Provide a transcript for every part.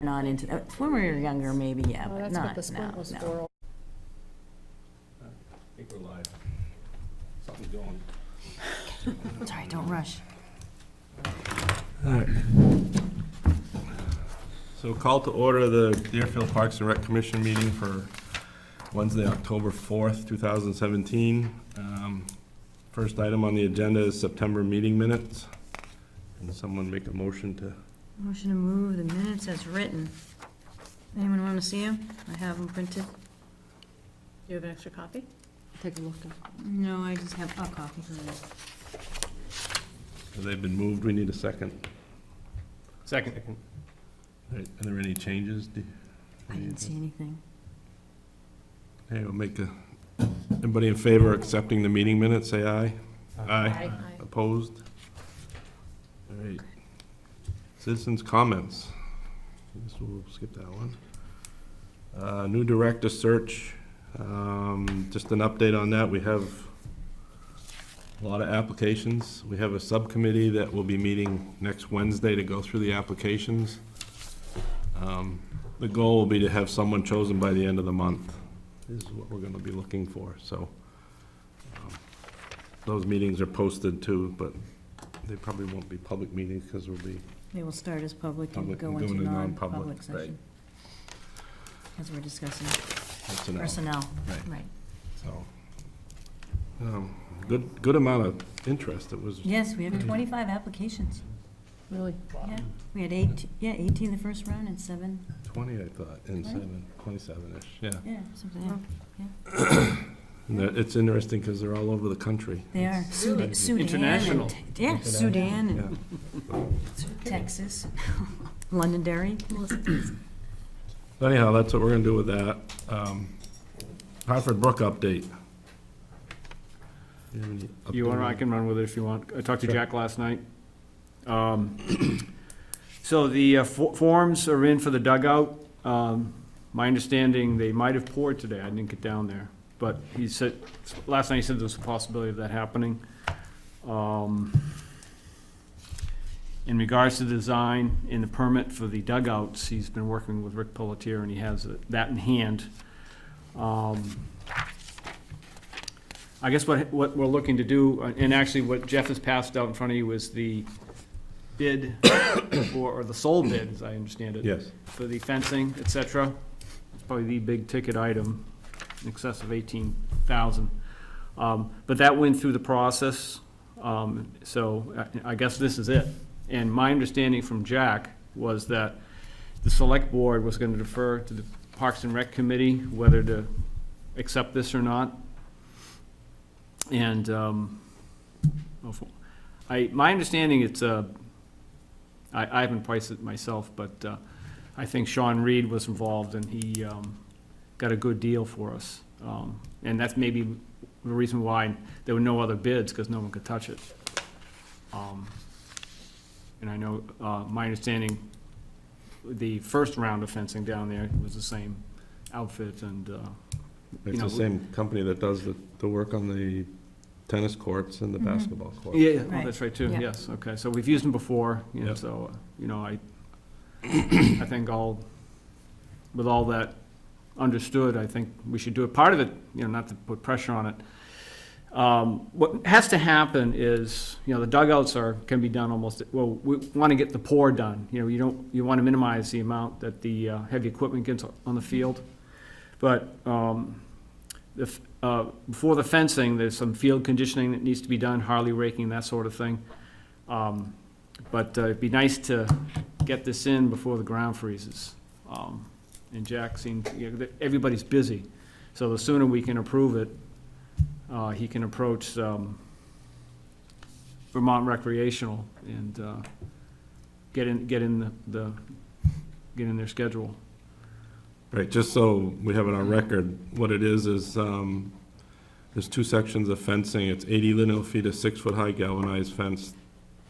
not into, when we were younger, maybe, yeah, Oh, but that's not, what the splint no, was no. for. I think we're live. Something's going. Sorry, don't rush. All right. So call to order the Deerfield Parks and Rec Commission meeting for Wednesday, October 4th, 2017. First item on the agenda is September meeting minutes. Can someone make a motion to? Motion to move the minutes as written. Anyone want to see them? I have them printed. Do you have an extra copy? Take a look. No, I just have a copy. They've been moved. We need a second. Second. All right, are there any changes? I didn't see anything. Okay, we'll make a, everybody in favor of accepting the meeting minutes, say aye. Aye. Opposed? All right. Citizens' comments. I guess we'll skip that one. New director search. Just an update on that. We have a lot of applications. We have a subcommittee that will be meeting next Wednesday to go through the applications. The goal will be to have someone chosen by the end of the month, is what we're gonna be looking for, so. Those meetings are posted too, but they probably won't be public meetings because we'll be, They will start as public and Public go and go into into non-public non-public, session. As we're discussing that's enough. personnel, Right. right. So, good amount of interest. It was, Yes, we have 25 applications. Really? Yeah, we had 18 the first round and 7, 20, I thought, and 27-ish, yeah. yeah, something, yeah. And it's interesting because they're all over the country. They are. Sudan. International. and- Yeah, Sudan and Texas, Londonderry. So anyhow, that's what we're gonna do with that. Hartford Brook update. You have any You want, I update? can run with it if you want. I talked to Sure. Jack last night. So the forms are in for the dugout. My understanding, they might have poured today. I didn't get down there. But he said, last night he said there was a possibility of that happening. In regards to the design and the permit for the dugouts, he's been working with Rick Pelletier and he has that in hand. I guess what we're looking to do, and actually what Jeff has passed out in front of you is the bid, or the sole bid, as I understand it. Yes. For the fencing, et cetera. It's probably the big ticket item, in excess of 18,000. But that went through the process, so I guess this is it. And my understanding from Jack was that the select board was gonna defer to the Parks and Rec Committee whether to accept this or not. And, my understanding, it's, I haven't priced it myself, but, I think Sean Reed was involved and he, got a good deal for us. And that's maybe the reason why there were no other bids, because no one could touch it. And I know, my understanding, the first round of fencing down there was the same outfit and, It's know, the same company that does the work on the tennis courts and the basketball courts. yeah, well, Right. that's right too, Yeah. yes, okay, so we've used them before, you know, Yep. so, I think with all that understood, I think we should do it. Part of it, not to put pressure on it, what has to happen is, the dugouts can be done almost, well, we want to get the pour done, you want to minimize the amount that the heavy equipment gets on the field. But, before the fencing, there's some field conditioning that needs to be done, Harley raking, that sort of thing. But it'd be nice to get this in before the ground freezes. And Jack seemed, everybody's busy, so the sooner we can approve it, he can approach Vermont Recreational and get in their schedule. Right, just so we have it on record, what it is, there's two sections of fencing. It's 80 lineal feet of 6-foot-high galvanized fence,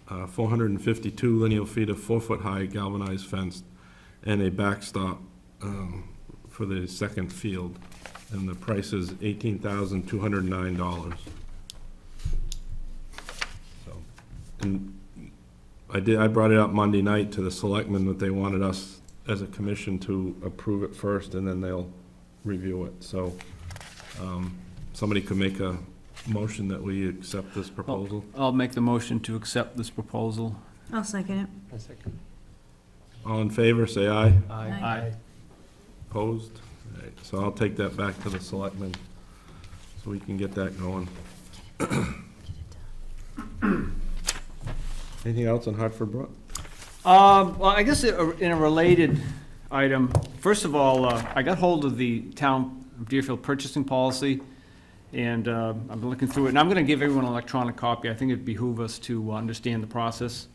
452 lineal feet of 4-foot-high galvanized fence, and a backstop for the second field. And the price is $18,209. So, and I brought it up Monday night to the selectmen that they wanted us as a commission to approve it first, and then they'll review it. So somebody could make a motion that we accept this proposal. I'll make the motion to accept this proposal. I'll second it. I second. All in favor, say aye. Aye. Opposed? All right, so I'll take that back to the selectmen, so we can get that going. Anything else on Hartford Brook? Well, I guess in a related item, first of all, I got hold of the town of Deerfield purchasing policy, and I've been looking through it, and I'm gonna give everyone an electronic copy. I think it'd behoove us to understand the process.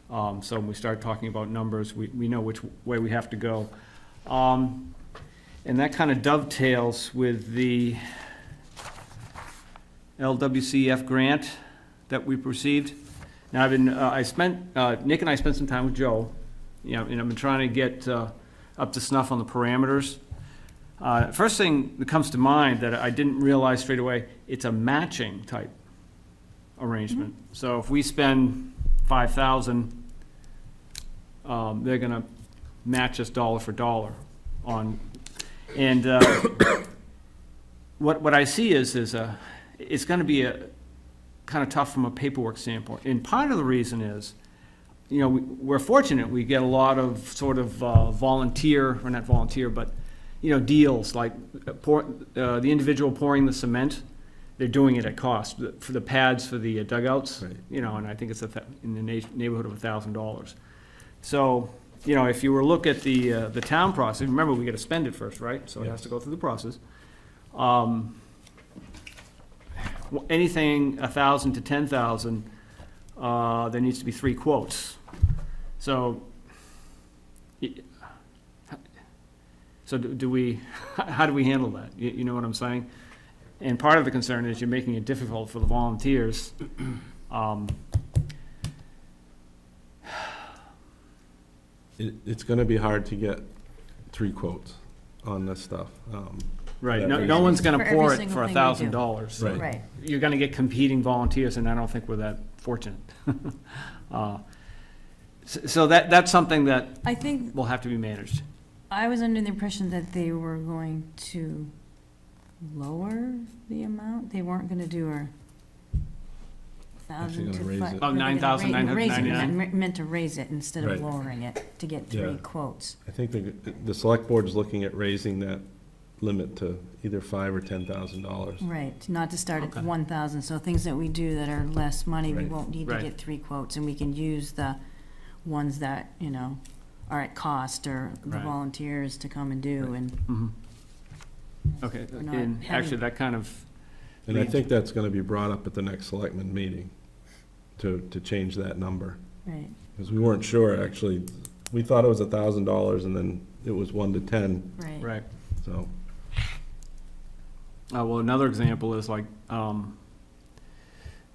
So when we start talking about numbers, we know which way we have to go. And that kind of dovetails with the LWCF grant that we've received. Now, Nick and I spent some time with Joe, and I've been trying to get up to snuff on the parameters. First thing that comes to mind that I didn't realize straight away, it's a matching type arrangement. So if we spend $5,000, they're gonna match us dollar for dollar on, and what I see is it's gonna be kind of tough from a paperwork standpoint. And part of the reason is, we're fortunate, we get a lot of sort of volunteer, or not volunteer, but, deals, like the individual pouring the cement, they're doing it at cost, for the pads for the dugouts, Right. and I think it's in the neighborhood of $1,000. So, if you were to look at the town process, remember, we gotta spend it first, right? So it has to go through the process. Anything 1,000 to 10,000, there needs to be 3 quotes. So do we, how do we handle that? You know what I'm saying? And part of the concern is you're making it difficult for the volunteers. It's gonna be hard to get 3 quotes on this stuff. Right, That no reason. one's gonna For every pour it single for thing we do. $1,000. Right. Right. You're gonna get competing volunteers, and I don't think we're that fortunate. So that's something that I think, will have to be managed. I was under the impression that they were going to lower the amount. They weren't gonna do a Actually 1,000 to gonna raise 5. it. Oh, 9,999? Meant to raise it instead of Right. lowering it, to get 3 Yeah. quotes. I think the select board's looking at raising that limit to either $5,000 or $10,000. Right, not to start Okay. at 1,000, so things that we do that are less money, we Right. won't need to Right. get 3 quotes, and we can use the ones that, are at cost, or the Right. volunteers to come and do, and, Mhm. Okay, We're not and having- actually, that kind of, And I think that's gonna be brought up at the next selectmen meeting, to change that number. right. Because we weren't sure, actually. We thought it was $1,000, and then it was 1 to 10, Right. right. so. Well, another example is like,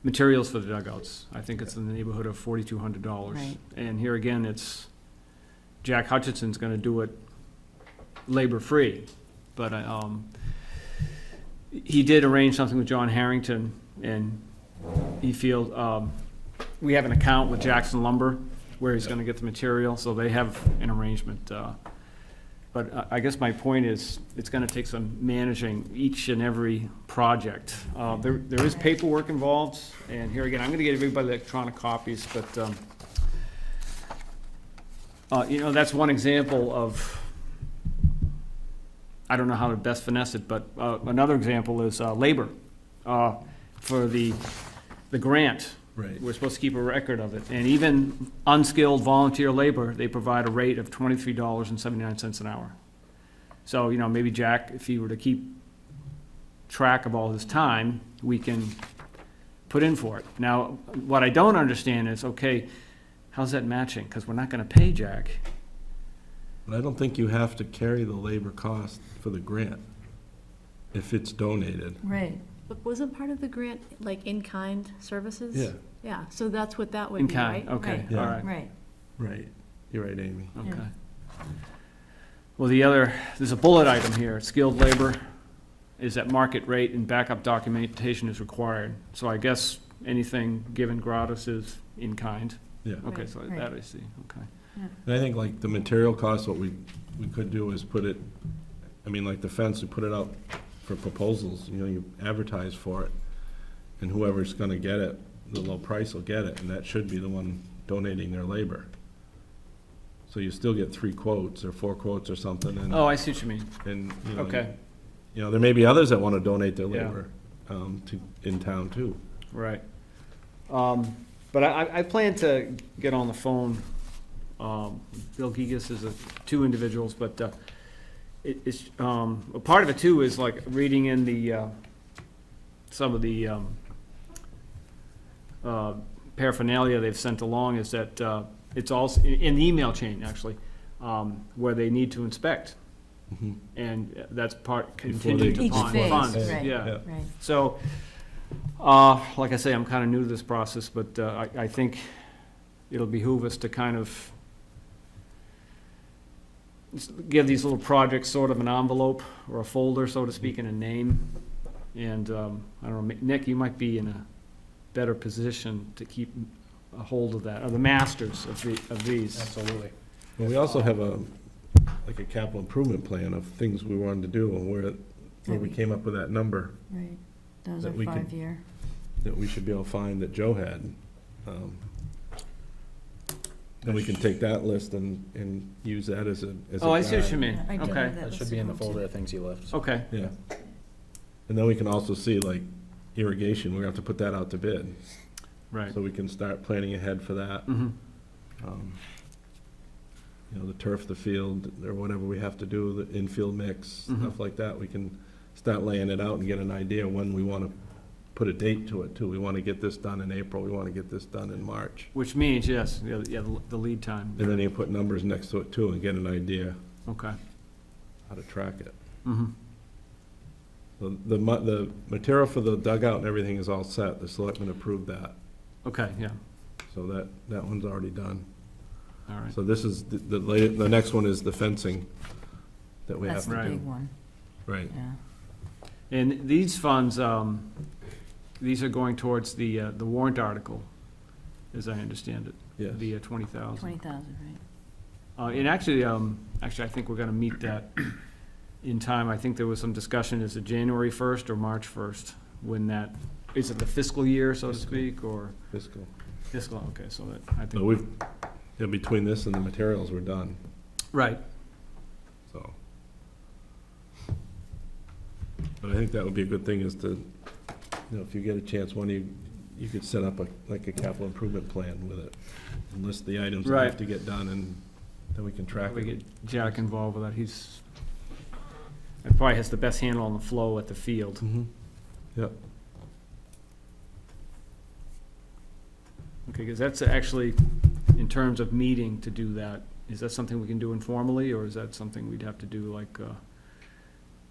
materials for the dugouts. I think it's in the neighborhood of $4,200. Right. And here again, it's, Jack Hutchinson's gonna do it labor-free. But, he did arrange something with John Harrington, and he feels, we have an account with Jackson Lumber where he's gonna get the material, so they have an arrangement. But I guess my point is, it's gonna take some managing each and every project. There is paperwork involved, and here again, I'm gonna get everybody electronic copies, but, that's one example of, I don't know how to best finesse it, but another example is labor. For the grant, Right. we're supposed to keep a record of it, and even unskilled volunteer labor, they provide a rate of $23.79 an hour. So, maybe Jack, if he were to keep track of all his time, we can put in for it. Now, what I don't understand is, okay, how's that matching? Because we're not gonna pay Jack. But I don't think you have to carry the labor cost for the grant if it's donated. Right. But wasn't part of the grant like in-kind services? Yeah, Yeah, so that's what that would In be, kind, right? okay, Right. all right, Right. right. You're right, Amy. okay. Yeah. Well, there's a bullet item here, skilled labor is at market rate and backup documentation is required. So I guess anything given gratis is in kind. Yeah. Okay, so Right. that I see, okay. And I think like the material costs, what we could do is put it, I mean, like the fence, we put it out for proposals, you know, you advertise for it. And whoever's gonna get it, the low price will get it, and that should be the one donating their labor. So you still get 3 quotes or 4 quotes or something, and, Oh, I see what you mean. you know. Okay, You know, there may be others that wanna donate their Yeah. labor, in town too. right. But I plan to get on the phone. Bill Gigas is 2 individuals, but it's, a part of it too is like reading in the, some of the paraphernalia they've sent along is that it's also, in the email chain, actually, where they need to inspect. Mhm. And that's part Before they- contingent Each upon phase, funds. right, Yeah. right. So, like I say, I'm kind of new to this process, but I think it'll behoove us to kind of give these little projects sort of an envelope or a folder, so to speak, and a name. And, I don't know, Nick, you might be in a better position to keep a hold of that, or the masters of these. Absolutely. Well, we also have like a capital improvement plan of things we wanted to do, and where we came up with that number Right, those are That we can- 5-year. that we should be able to find that Joe had. And we can take that list and use that as a Oh, I see what guide. you mean. Yeah, I do Okay, have That should list be in the as well, folder too. of things you left. okay. Yeah. And then we can also see like irrigation, we're gonna have to put that out to bid, Right. so we can start planning ahead for that. Mhm. You know, the turf, the field, or whatever we have to do, the infield mix, Mhm. stuff like that, we can start laying it out and get an idea when we wanna put a date to it too. We wanna get this done in April, we wanna get this done in March. Which means, yes, yeah, the lead time. And then you put numbers next to it too and get an idea Okay. how to track it. Mhm. The material for the dugout and everything is all set, the selectmen approved that, Okay, yeah, so that one's already done. all right. So this is, the next one is the fencing that we have That's to the Right. big one, Right. yeah. And these funds, these are going towards the warrant article, as I understand it, Yes. the 20,000. 20,000, right. And actually, I think we're gonna meet that in time. I think there was some discussion, is it January 1st or March 1st? When that, is it the fiscal year, so to Fiscal. speak, or Fiscal. fiscal, okay, so that, I So think. between this and the materials, we're done, Right, so. But I think that would be a good thing is to, you know, if you get a chance, you could set up like a capital improvement plan with it. And list the items that Right. have to get done, and then we can track we it. get Jack involved with that, he probably has the best handle on the flow at the field. Mhm. Yep. Okay, because that's actually, in terms of meeting to do that, is that something we can do informally, or is that something we'd have to do, like,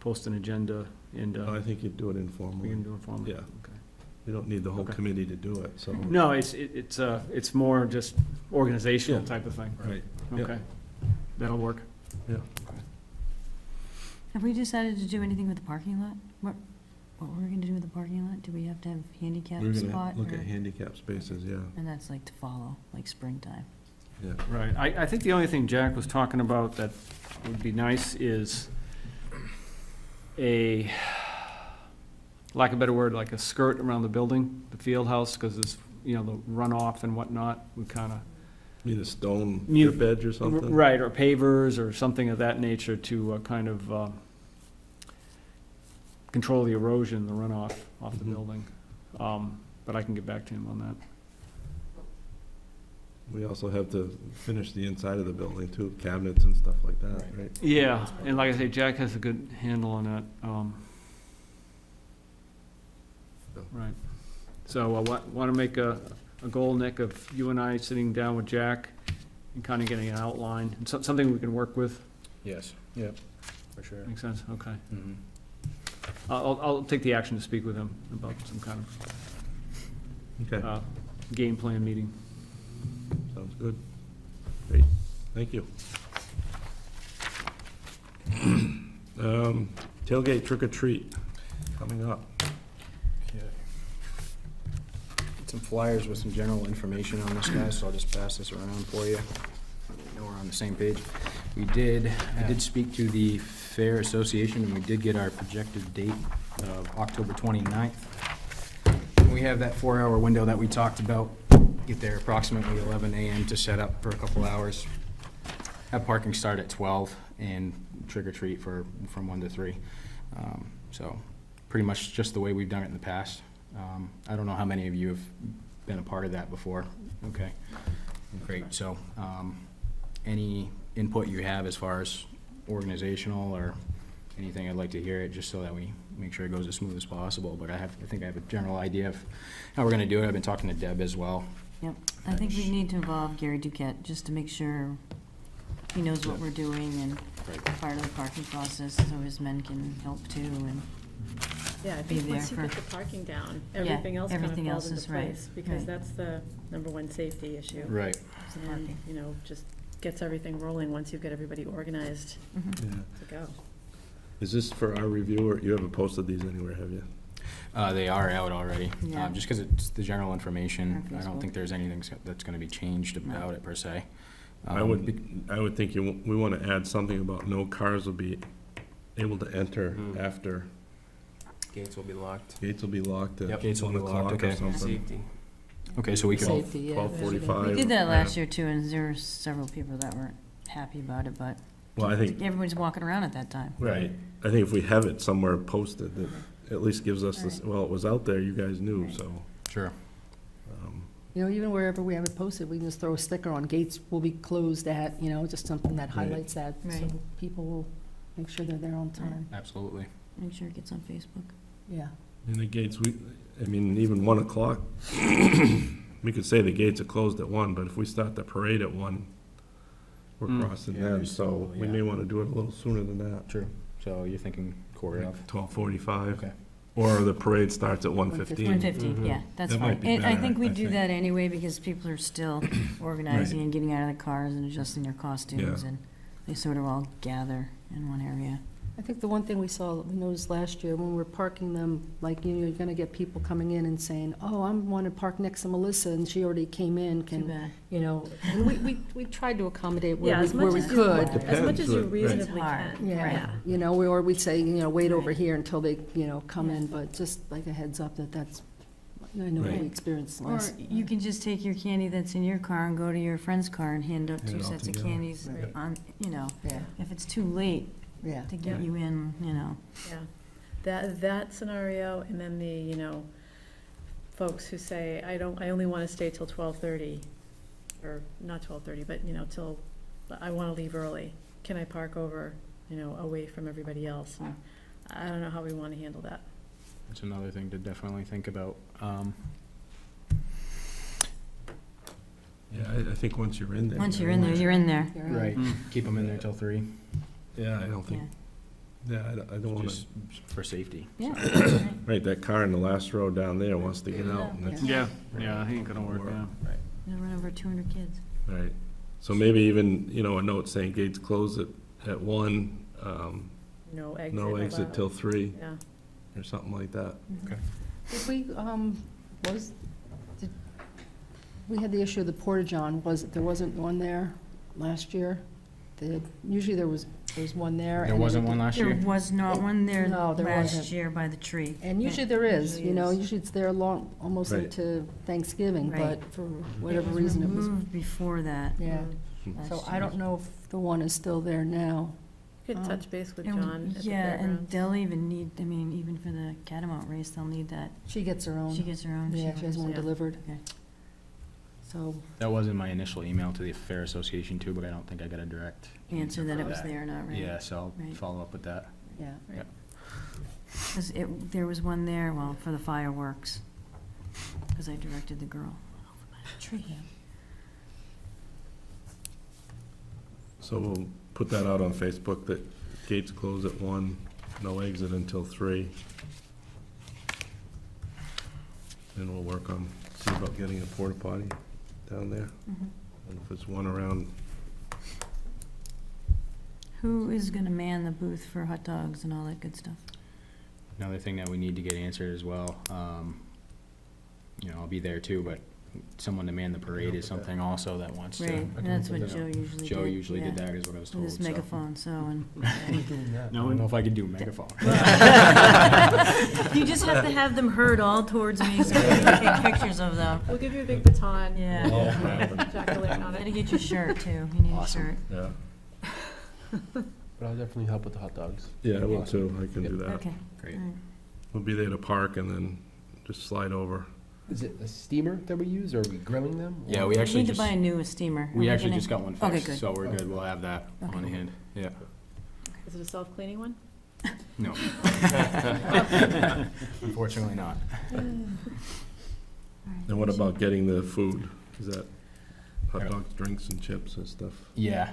post an agenda and, I think you'd do it we informally. can do informally? Yeah. Okay. We don't need the whole Okay. committee to do it, so. No, it's more just organizational Yeah. type of thing. Right. Yeah. Okay, that'll work. Have we decided to do anything with the parking lot? What were we gonna do with the parking lot? Do we have to have handicap We're spot? gonna look or- at handicap spaces, yeah, And that's like to follow, like springtime. yeah. Right, I think the only thing Jack was talking about that would be nice is a, lack of a better word, like a skirt around the building, the field house, because it's, you know, the runoff and whatnot, we kind of. Need a stone Mute- drip edge or something? Right, or pavers or something of that nature to kind of control the erosion, the runoff off the Mhm. building. But I can get back to him on that. We also have to finish the inside of the building too, cabinets and stuff like that, Right. right? Yeah, and like I say, Jack has a good handle on that. Right. So I want to make a goal, Nick, of you and I sitting down with Jack and kind of getting an outline, and something we can work with. Yes, yep, for sure. Makes sense? Okay. Mhm. I'll take the action to speak with him about some kind Okay, of game plan meeting. sounds good. Great, thank you. Tailgate trick or treat, coming up. Okay. Some flyers with some general information on this, guys, so I'll just pass this around for you. the same page. I did speak to the Fair Association, and we did get our projected date of October 29th. We have that 4-hour window that we talked about. Get there approximately 11 a.m. to set up for a couple hours. Have parking start at 12 and trick or treat from 1 to 3. So pretty much just the way we've done it in the past. I don't know how many of you have been a part of that before. Okay, great. So any input you have as far as organizational or anything, I'd like to hear it, just so that we make sure it goes as smooth as possible. But I think I have a general idea of how we're gonna do it. I've been talking to Deb as well. Yep, I think we need to involve Gary Duquette, just to make sure he knows what we're doing and Right. part of the parking process, so his men can help too, and Yeah, I Be think there once you for- get the parking down, Yeah, everything else kind of everything falls else into is right, place, because right. that's the number one safety issue. Right. it's the And, parking. you know, just gets everything rolling once you get everybody organized Mhm. Yeah. to go. Is this for our review, or you haven't posted these anywhere, have you? They are out already, Yeah. just because it's the general information. On I don't Facebook. think there's anything that's gonna be changed about it per se. I would think we want to add something about no cars will be able to enter after, Gates will be locked. gates will be locked Yep, at gates will 1 be locked, o'clock or okay. something. Safety. Okay, so we could, Safety, yeah. 12:45. We did that last year too, and there were several people that weren't happy about it, but Well, I think, everyone's walking around at that time. right, I think if we have it somewhere posted, that at least gives us this, Right. well, it was out there, you guys knew, Right. so. sure. You know, even wherever we have it posted, we can just throw a sticker on, gates will be closed at, you know, just something that Right. highlights that, so Right. people will make sure they're there on time. Absolutely. Make sure it gets on Facebook. Yeah. And the gates, even 1 o'clock, we could say the gates are closed at 1, but if we start the parade at 1, we're Mm. crossing Yeah, them, there's so still- we yeah. may want to do it a little sooner than that. True. So you're thinking quarter of? 12:45. Okay. Or the parade starts at 1:15. 1:15, yeah, that's That might fine. be And I better, think we I do think. that anyway, because people are still organizing and getting out of the cars and adjusting their costumes, Yeah. and they sort of all gather in one area. I think the one thing we noticed last year, when we were parking them, like, you know, you're gonna get people coming in and saying, oh, I want to park next to Melissa, and she already came in, Too can, bad. you know, and we tried to accommodate Yeah, where as we much as you, could. as much as Depends, you right. reasonably It's hard. can. Yeah, you know, or we'd say, you know, wait over Right. here until they, you know, come in, but just like a heads up that's, I know Right. we experienced Or last. you can just take your candy that's in your car and go to your friend's car and hand out Hand 2 it all sets of together. candies Right. on, you know, Yeah, if it's too late yeah. to get Yeah. you in, you know. Yeah, that scenario, and then the, you know, folks who say, I only want to stay till 12:30, or not 12:30, but, you know, till, I want to leave early. Can I park over, you know, away from everybody else? And I don't know how we want to handle that. That's another thing to definitely think about. Yeah, I think once you're in there. Once you're in there, you're in there. You're Right, Mm. keep them in there till 3, Yeah, I don't think, I don't want to, just for safety. Yeah, right. right, that car in the last row down there wants to get out, and that's, Yeah, yeah, I ain't gonna work, yeah. They'll run over 200 kids. right. So maybe even, a note saying gates close at 1, No exit no exit allowed. till 3, Yeah. or something like that. Did we, we had the issue of the Porta-John, there wasn't one there last year? Usually there was one there. There and wasn't it- one last There year? was not one there No, there last wasn't. year by the tree. And usually there is, Usually you know, is. usually it's there almost Right. into Thanksgiving, Right. but for whatever reason it was, Moved before that. yeah. last So I year. don't know if the one is still there now. You could touch base with And John at the Yeah, and fairgrounds. they'll even need, I mean, even for the Catamount race, they'll need that. She gets her own. She gets her own. Yeah, she has one Yeah. delivered. Okay. So, That was in my initial email to the Fair Association too, but I don't think I got a direct. Answer that it was for there or not, right? Yeah, so I'll Right. follow up with that. yeah. Because there was one there, well, for the fireworks, because I directed the girl. Over by the tree. So we'll put that out on Facebook, that gates close at 1, no exit until 3. And we'll work on, see about getting a porta potty down there, Mhm. and if it's one around, Who is gonna man the booth for hot dogs and all that good stuff? Another thing that we need to get answered as well, I'll be there too, but someone to man the parade is something also that wants to. Right, and that's what you Joe know, usually did. Joe usually did yeah. that, is what I was With told, his so. megaphone, so, and. I don't know if I could do megaphone. You just have to have them heard all towards me, so we can take pictures of them. We'll give you a big baton. Yeah. Jack-o'-lantern on Gotta it. get your shirt too, you need a Awesome. shirt. Yeah. But I'll definitely help with the hot dogs. Yeah, I will too, I can do that. Okay. Great. all right. We'll be there to park and then just slide over. Is it a steamer that we use, or are we grilling them? Yeah, or- we We actually need to just, buy a new steamer. we Are actually gonna- just got one Okay, fixed, good. so we're good, we'll have that on Okay. hand, yeah. Is it a self-cleaning one? No. Unfortunately not. All right. And what about getting the food? Is that hot Yeah. dogs, drinks and chips and stuff? Yeah,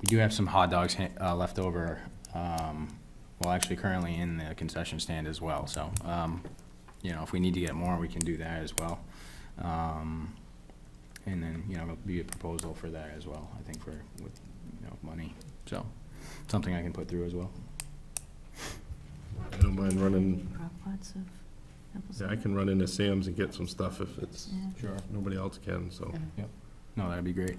we do have some hot dogs left over, well, actually currently in the concession stand as well, so, you know, if we need to get more, we can do that as well. And then, you know, there'll be a proposal for that as well, I think, with, you know, money, so, something I can put through as well. I don't mind running, Crock pots of apple yeah, I cider? can run into Sam's and get some stuff if it's, Yeah. Sure. nobody else can, so. No, that'd be great.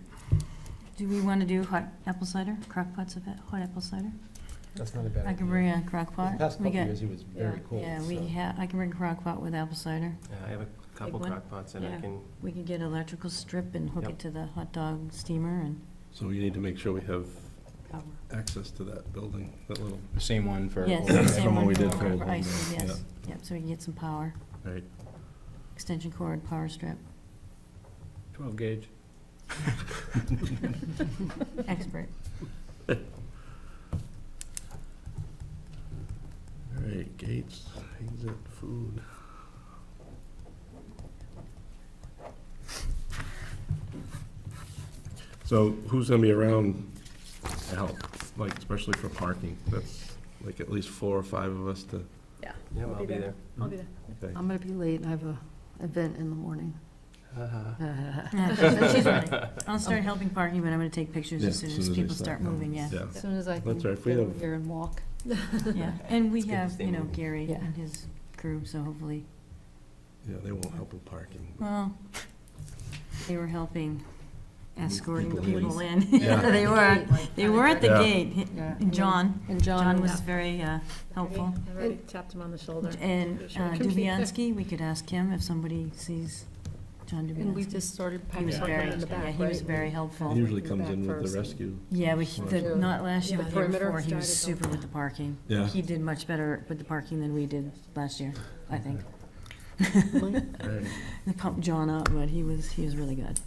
Do we wanna do hot apple cider, crock pots of hot apple cider? That's not a bad idea. I can bring a crock The pot. past We couple got- years, it was very cold. Yeah, so- I can bring a crock pot with apple cider. Yeah, I have a couple one? crock pots and I Yeah. can, We could get an electrical strip and hook Yep. it to the hot dog steamer and So you need to make sure we have cover. access to that building, that little, The same one for. Yes, Old the Town. same From what one we did for for Old for Home ice, Day, yes. Yep, so we can get some power, right? extension cord, power strip, 12 gauge. expert. All right, gates, exit, food. So who's gonna be around to help, like especially for parking? That's like at least 4 or 5 of us to, Yeah. yeah, I'll be there. I'll be there. okay. I'm gonna be late, I have a event in the morning. Yeah, she's ready. I'll start helping parking, but I'm gonna take pictures Yeah, as soon as people start moving, yeah. Yeah, As soon as I can That's right, if we get over have- here and walk. Yeah, and we It's good to have, stay you know, moving. Gary Yeah. and his crew, so hopefully, yeah, they won't help with parking. well, they were helping escorting people people in. in. Yeah. They were at the Yeah. gate. Yeah. And John And John was Yeah. very helpful. I already tapped him on the shoulder. And Sure. Computer. Dubiansky, we could ask him if somebody sees John And we Dubiansky. just started He was parking very, in the yeah, back, he was right? very He helpful. usually Back comes in with first. the rescue. Yeah, but not last year, Yeah. but the year Perimeter before, he was started super with the parking. Yeah. He did much better with the parking than we did last year, I think. Right. They pumped John up, but he was really good.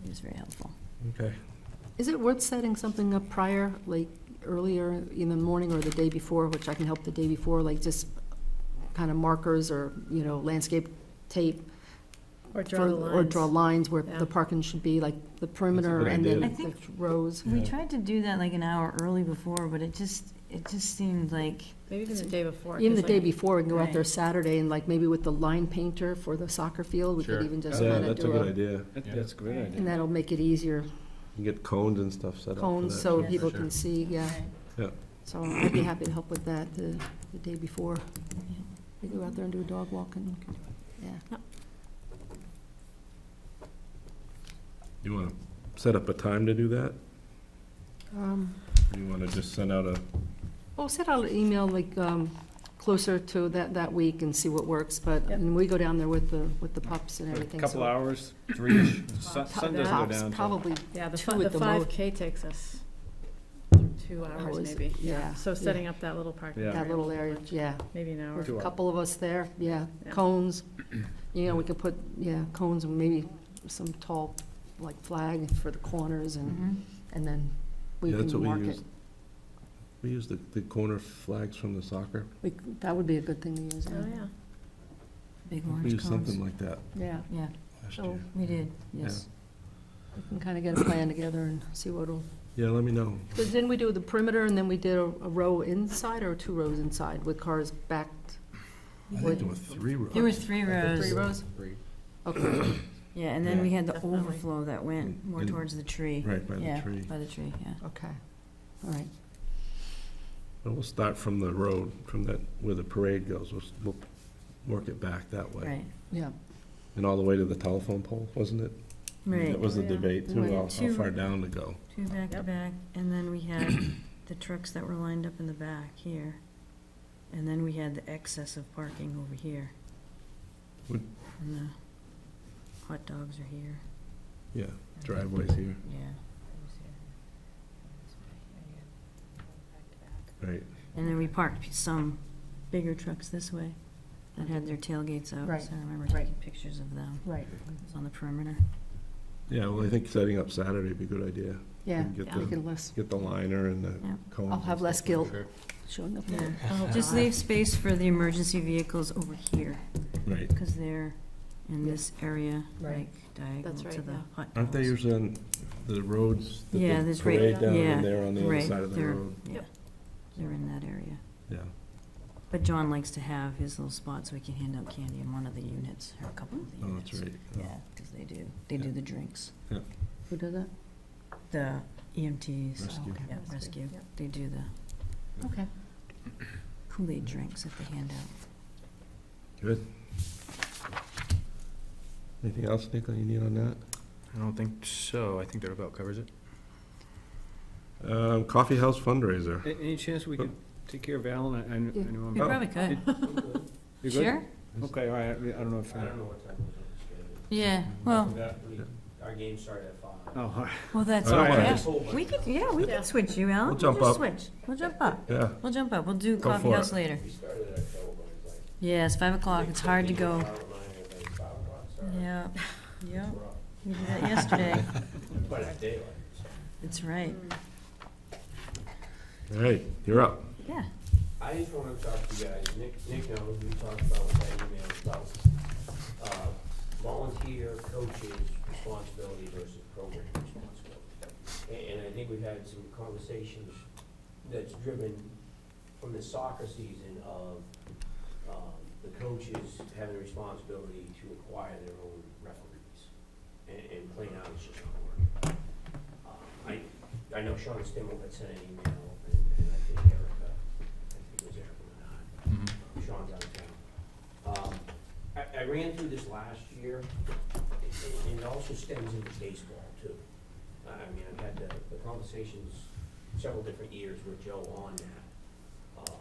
He was very helpful. Okay. Is it worth setting something up prior, like earlier in the morning or the day before, which I can help the day before, like just kind of markers or, you know, landscape tape? Or draw the Or lines. draw lines where Yeah. the parking should be, like the perimeter good and idea. then I the think- rows. We Yeah. tried to do that like an hour early before, but it just seemed like, Maybe even the day before. Even the 'cause day like- before, we can go out there Right. Saturday and like maybe with the line painter for the soccer field, we could Sure. even just Yeah, kind of that's a do good idea. That's a great idea. And that'll make it easier, You get cones and stuff set up for cones, that, so too. people sure. can see, yeah. Yeah. So I'd be happy to help with that the day before. We go out there and do a dog walk and, yeah. You wanna set up a time to do that? Um, Or you wanna just send out a, Well, send out an email like closer to that week and see what works, but Yep. and we go down there with the pups and A everything. couple so- hours, 3-ish. Sun Top doesn't go tops, down. till- Probably, Yeah, the two fi- at the the most. 5K takes us 2 hours Hours, maybe. yeah, So yeah. setting up that little parking Yeah. area. that little area, yeah. Maybe an hour. With 2 a hours. couple of us there, yeah, Yeah. cones, you know, we could put, yeah, cones and maybe some tall, like flag for the corners mhm. and then we yeah, that's can what mark we it. use. We use the corner flags from the soccer. That would be a good thing to use, Oh, yeah. Big We orange used something cones. like that Yeah, Yeah, last So- year. we did, yes. we can kind of get a plan together and see what'll, Yeah, let me know. but didn't we do the perimeter and then we did a row inside or 2 rows inside with cars backed? I think there were 3 rows. There were 3 rows. 3 rows? Okay, Yeah, and then we had the Definitely. overflow that went more And- towards the tree. Right, by the Yeah, tree. by the tree, yeah. okay, all right. But we'll start from the road, from that, where the parade goes. We'll work it back that way. Right. Yeah, And all the way to the telephone pole, wasn't it? Right. That was the Yeah. debate too, Right. how Two- far down to go. Two back to Yep. back, and then we had the trucks that were lined up in the back here. And then we had the excess of parking over here. Would- And the hot dogs are here, Yeah, driveways here, yeah. right. And then we parked some bigger trucks this way that had their tailgates out, Right, so I remember right. taking pictures of them. Right. It was on the perimeter. Yeah, well, I think setting up Saturday would be a good idea. Yeah, And get Yeah. we the, can less, get the liner and the Yeah. cones. I'll and have less stuff. guilt Sure. showing up Yeah, there. just leave space for the emergency vehicles over here, Right. because they're in this area, Right. like diagonal That's right, to the yeah. hot dogs. Aren't they usually on the roads that Yeah, they there's right- parade down yeah, and they're on the other right, side of the they're- road? Yeah, they're in that area. Yeah. But John likes to have his little spot so he can hand out candy in one of the units, or a couple of the Oh, units. that's right. Yeah, because they do the drinks. Who does that? The EMTs. Rescue. Yeah, rescue. Yep. They do the Okay. Kool-Aid drinks that they hand out. Good. Anything else, Nick, that you need on that? I don't think so. I think that about covers it. Coffee House fundraiser. Any chance we could take care of Alan? I know I'm- You probably could. You good? Sure? Okay, all right, I don't know if. I don't know what time it was on the schedule. Yeah, well, Our game started at 5. Oh, all right. well, that's I don't all wanna- right. We could, yeah, we Yeah. can switch you, Alan. We'll jump just up. switch. We'll jump up. Yeah. We'll jump up. We'll do Go coffee for house it. later. We started at October, it's like. Yeah, it's 5 o'clock. It's hard to go. 5 o'clock, sorry. Yeah, yeah. We're up. We did that yesterday. But it's daylight, so. That's right. All right, you're up. Yeah. I just wanna talk to you guys, Nick knows, we talked about with that email about, volunteer coaches' responsibility versus program responsibility. And I think we've had some conversations that's driven from the soccer season of, the coaches having the responsibility to acquire their own referees. And plain out, it's just not working. I know Sean Stimmel had sent an email, and I think Erica, I think it was Erica Menard, Sean's out of town. I ran through this last year, and it also stems into baseball too. I mean, I've had the conversations several different years with Joe on that.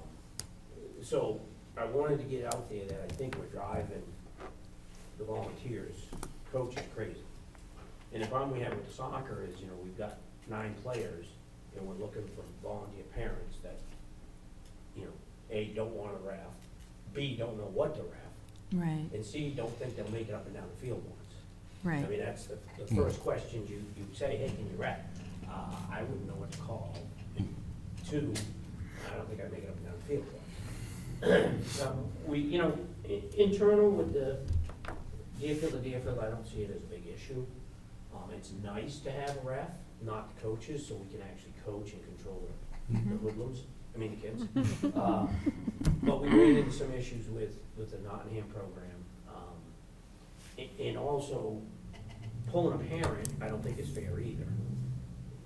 So I wanted to get out there that I think we're driving the volunteers, coaches crazy. And the problem we have with the soccer is, we've got 9 players, and we're looking for volunteer parents that, A, don't want to ref, B, don't know what to ref, Right, and C, don't think they'll make it up and down the field once. I right. mean, that's the first question you say, hey, can you ref? I wouldn't know what to call. And 2, I don't think I'd make it up and down the field once. We, internal with the Deerfield to Deerfield, I don't see it as a big issue. It's nice to have a ref, not the coaches, so we can actually coach and control the hoodlums, the kids. But we ran into some issues with the Nottingham program. And also, pulling a parent, I don't think is fair either.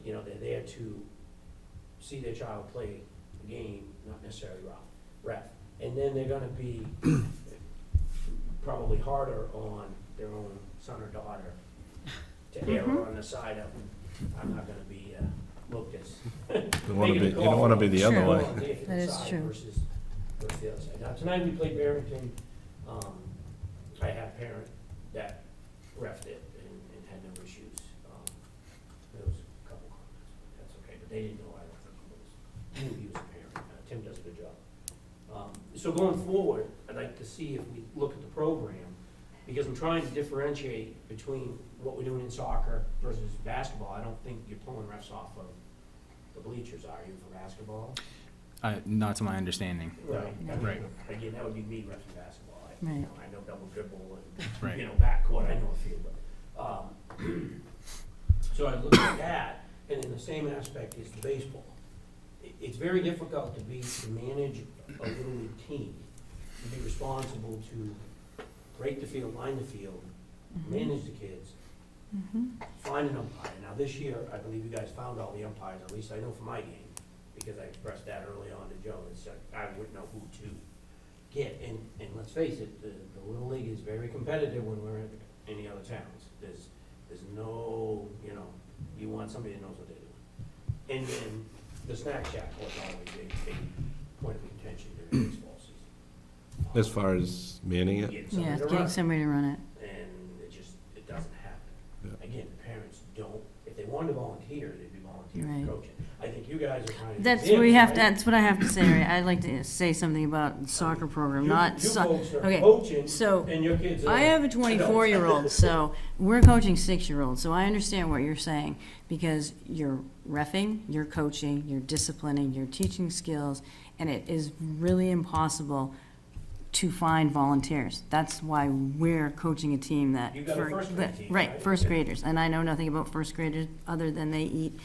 They're there to see their child play the game, not necessarily ref. And then they're gonna be probably harder on their own son or daughter to err on the side of, I'm not gonna be looked as. You don't wanna be the other Sure. way. That is true. Versus the other side. Now, tonight we played Barrington. I had a parent that refed it and had no issues. There was a couple comments, but that's okay, but they didn't know, I don't think he was a parent. Tim does a good job. So going forward, I'd like to see if we look at the program, because I'm trying to differentiate between what we're doing in soccer versus basketball. I don't think you're pulling refs off of the bleachers, are you, for basketball? Not to my understanding. Right. Right. Again, that would be me refing basketball. Right. I know double dribble and, Right. backcourt, I know a few, but, so I look at that, and in the same aspect is the baseball. It's very difficult to manage a little league team, to be responsible to break the field, line the field, manage the kids, find an umpire. Now, this year, I believe you guys found all the umpires, at least I know for my game, because I expressed that early on to Joe, and said I wouldn't know who to get, and let's face it, the Little League is very competitive when we're in the other towns. There's no, you know, you want somebody that knows what they're doing. And the snack shack was always a big point of contention during baseball season. As far as manning it? Getting somebody Yeah, to run getting it. somebody to run it. And it doesn't happen. Yeah. Again, the parents don't, if they wanted to volunteer, they'd be volunteering Right. coaching. I think you guys are trying to. That's what we have, that's what I have to say, Ray. I'd like to say something about the soccer program, not, You folks are okay, coaching, so, and your kids are. I have a adults. 24-year-old, so we're coaching 6-year-olds, so I understand what you're saying, because you're reffing, you're coaching, you're disciplining, you're teaching skills, and it is really impossible to find volunteers. That's why we're coaching a team that. You got a first grade team, Right, right? first Yeah. graders, and I know nothing about first graders, other than they eat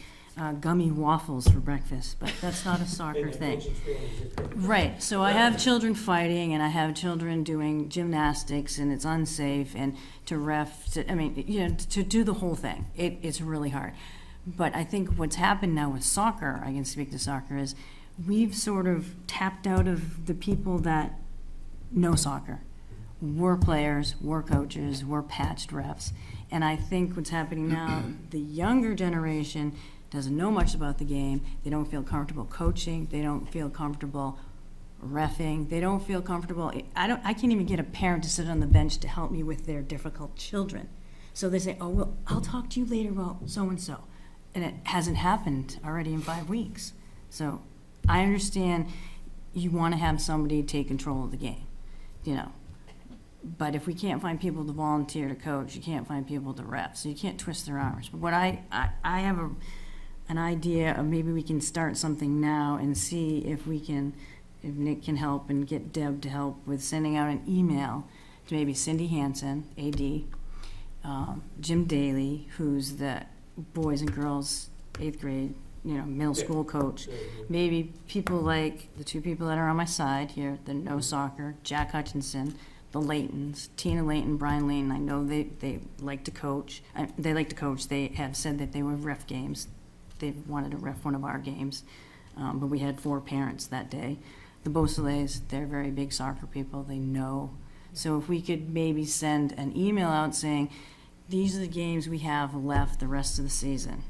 gummy waffles for breakfast, but that's not a soccer And the thing. coaching experience is big. Right, so I have children fighting, and I have children doing gymnastics, and it's unsafe, and to ref, I mean, you know, to do the whole thing, it's really hard. But I think what's happened now with soccer, I can speak to soccer, is we've sort of tapped out of the people that know soccer. We're players, we're coaches, we're patched refs, and I think what's happening now, the younger generation doesn't know much about the game, they don't feel comfortable coaching, they don't feel comfortable reffing, they don't feel comfortable, I can't even get a parent to sit on the bench to help me with their difficult children. So they say, oh, well, I'll talk to you later about so-and-so, and it hasn't happened already in 5 weeks. So I understand you want to have somebody take control of the game, you know. But if we can't find people to volunteer to coach, you can't find people to ref, so you can't twist their arms. But what I have an idea of maybe we can start something now and see if we can, if Nick can help and get Deb to help with sending out an email to maybe Cindy Hansen, AD, Jim Daly, who's the boys and girls 8th grade, you know, middle school coach. Maybe people like the 2 people that are on my side here, the No Soccer, Jack Hutchinson, the Laytons, Tina Layton, Brian Layton. I know they like to coach. They like to coach. They have said that they would ref games. They wanted to ref one of our games, but we had 4 parents that day. The Beausoleils, they're very big soccer people. They know. So if we could maybe send an email out saying, these are the games we have left the rest of the season,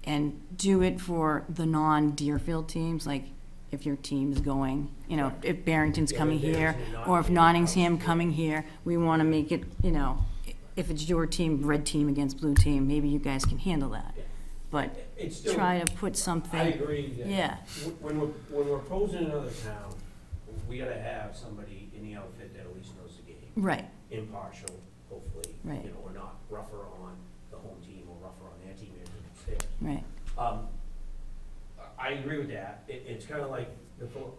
and do it for the non-Deerfield teams, like if your team's going, you know, if Barrington's Yeah, coming if here, Barrington, or if Nottingham, Nottingham coming here, we want to make it, you know, if it's your team, red team against blue team, maybe you guys can handle that. Yeah. But It's still, try to put I something, agree that. yeah, When we're opposing another town, we gotta have somebody in the outfit that at least knows the game. right, Impartial, hopefully. Right. You know, we're not rougher on the home team or rougher on their team upstairs. right, I agree with that. It's kind of like,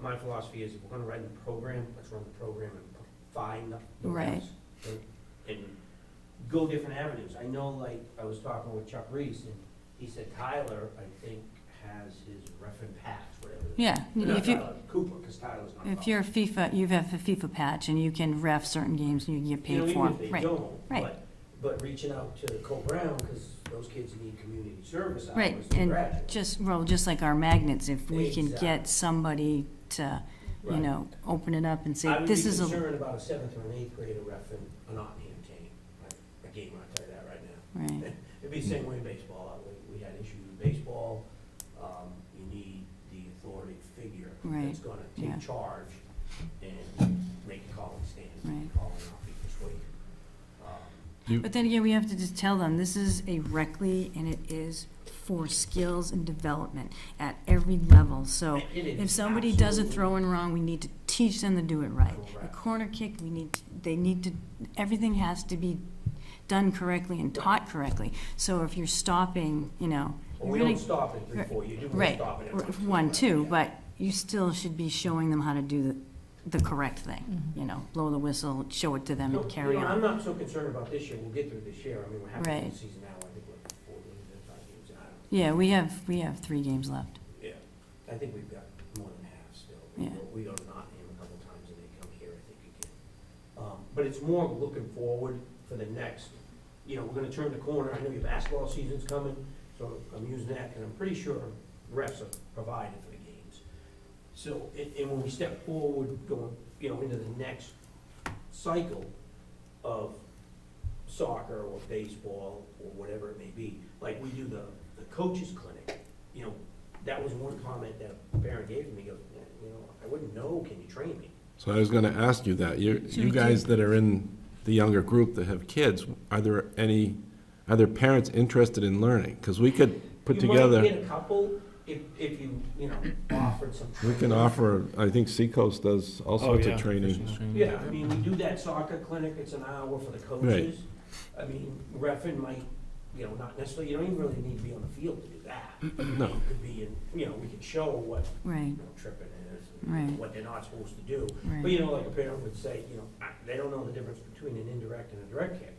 my philosophy is, if we're gonna write the program, let's run the program and find the Right. refs. And go different avenues. I know, like, I was talking with Chuck Reese, and he said Tyler, I think, has his ref and patch, whatever. it is. yeah. Not If you, Tyler, Cooper, because Tyler's not. if you're FIFA, you have a FIFA patch, and you can ref certain games, and you can get You know, paid for even them, if they right, don't, right. but reaching out to Cole Brown, because those kids need community service hours Right, to and graduate. just like our magnets, if we can Exactly. get somebody to, you Right. know, open it up and say, I would be this is a, concerned about a 7th or an 8th grader reffing a Nottingham team, like a game, I'll tell you that right now. right, It'd be the same way in baseball. We had issues with baseball. You need the authority figure Right, that's gonna yeah. take charge and make a calling stand, Right. calling not be persuaded. But then again, we have to just tell them, this is a rec league, and it is for skills and development at every level. So It is, if somebody does a absolutely. throw-in wrong, we need to teach them to do it right. A Correct. corner kick, they need to, everything has to be done correctly and taught correctly. So if you're stopping, you know, Well, you're we gonna, don't stop at 3-4. You do right, stop it at 1, 2, yeah. but you still should be showing them how to do the correct thing. Mm-hmm. You know, blow the whistle, show it to them, No, and carry you know, I'm on. not so concerned about this year. We'll get through this year. I mean, we're halfway Right. through the season now. I think we're 4 games and 5 games. I don't know. Yeah, we have 3 games left. Yeah, I think we've got more than half still. Yeah. We go to Nottingham a couple times and they come here, I think, again. But it's more looking forward for the next, you know, we're gonna turn the corner. I know your basketball season's coming, so I'm using that, because I'm pretty sure refs are provided for the games. So, and when we step forward, going, into the next cycle of soccer or baseball or whatever it may be, like we do the coaches clinic, that was one comment that a parent gave to me, goes, I wouldn't know, can you train me? So I was gonna ask you that. You guys that are in the younger group that have kids, are there parents interested in learning? Because we could put You might together, get a couple if you, offered some we can training. offer, I think Seacoast does all sorts of training. Yeah, I mean, we do that soccer clinic, it's an hour for the coaches. I mean, reffing might, not necessarily, you don't even really need to be on the field to do that. No. You could be in, we could show what, Right, tripping is, Right. and what they're not supposed to do. right, But, like a parent would say, they don't know the difference between an indirect and a direct kick.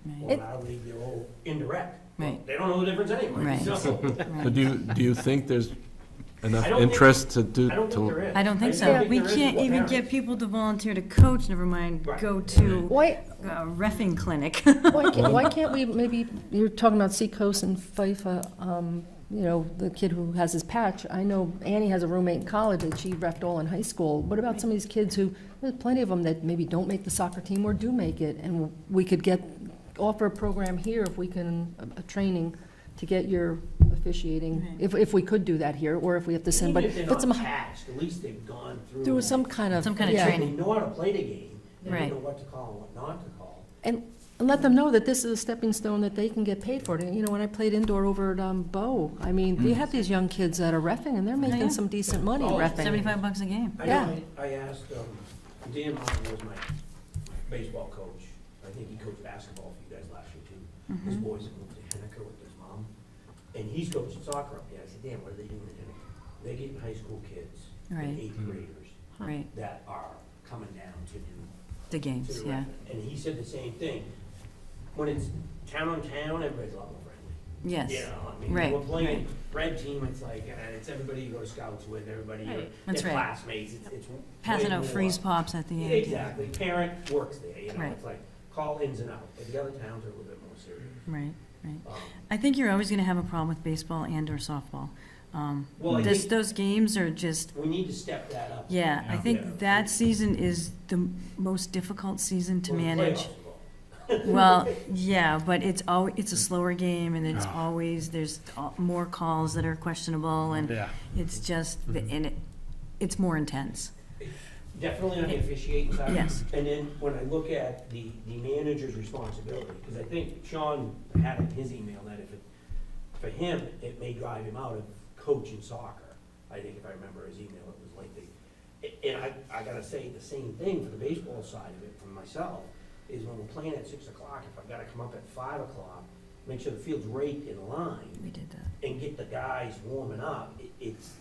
Well, right, that'll leave the old indirect. Well, Right. They don't know the difference anyway, Right. so. So right. do you think there's enough I don't think- interest to do, I don't think to, there is. I don't think just so. think We there is can't with even get parents. people to volunteer to coach, never mind Right. go to Why, a reffing clinic. why can't we, maybe, you're talking about Seacoast and FIFA, the kid who has his patch. I know Annie has a roommate in college that she reffed all in high school. What about some of these kids who, there's plenty of them that maybe don't make the soccer team or do make it, and we could offer a program here if we can, a training to get your officiating, Right. if we could do that here, or if we have to send, Even but if they're but not some, taxed, at least they've gone through. there was some kind of. Some kind of yeah. training. They know how to play the game, they Right. don't know what to call and what not to call. And let them know that this is a stepping stone that they can get paid for. When I played indoor over at Bow, I mean, you have these young kids that are reffing, and they're yeah. making some decent money Oh, reffing. $75 a game. I Yeah. know, I asked, Dan Martin was my baseball coach, I think he coached basketball for you guys last year too. His boys have moved to Henniker with his mom, and he's coaching soccer up there. I said, Dan, what are they doing in Henniker? They're getting high school kids, Right. and eighth graders, Right, that are coming down to do the to games, the yeah. rec. And he said the same thing. When it's town on town, everybody's a lot more friendly. Yes, I mean, right, we're playing red team, it's like, it's everybody you go to scouts with, everybody, your That's your right. classmates, it's way Passing out more- freeze pops at the end. Exactly, parent works there, Right. it's like, call ins and out, but the other towns are a little bit more serious. Right, right. Um, I think you're always gonna have a problem with baseball and or softball. Well, I think Those games are just, we need to step that up. yeah, I Yeah. think that season is the most difficult season to Well, the manage. playoffs involved. Well, yeah, but it's a slower game, and it's always, there's more calls that are questionable, and Yeah. it's just, and it's more intense. Definitely on the officiating side. Yes. And then when I look at the manager's responsibility, because I think Sean had in his email that for him, it may drive him out of coaching soccer. I think if I remember his email, it was like and I gotta say the same thing for the baseball side of it for myself, is when we're playing at 6 o'clock, if I've gotta come up at 5 o'clock, make sure the field's right in line, We did that. and get the guys warming up, it's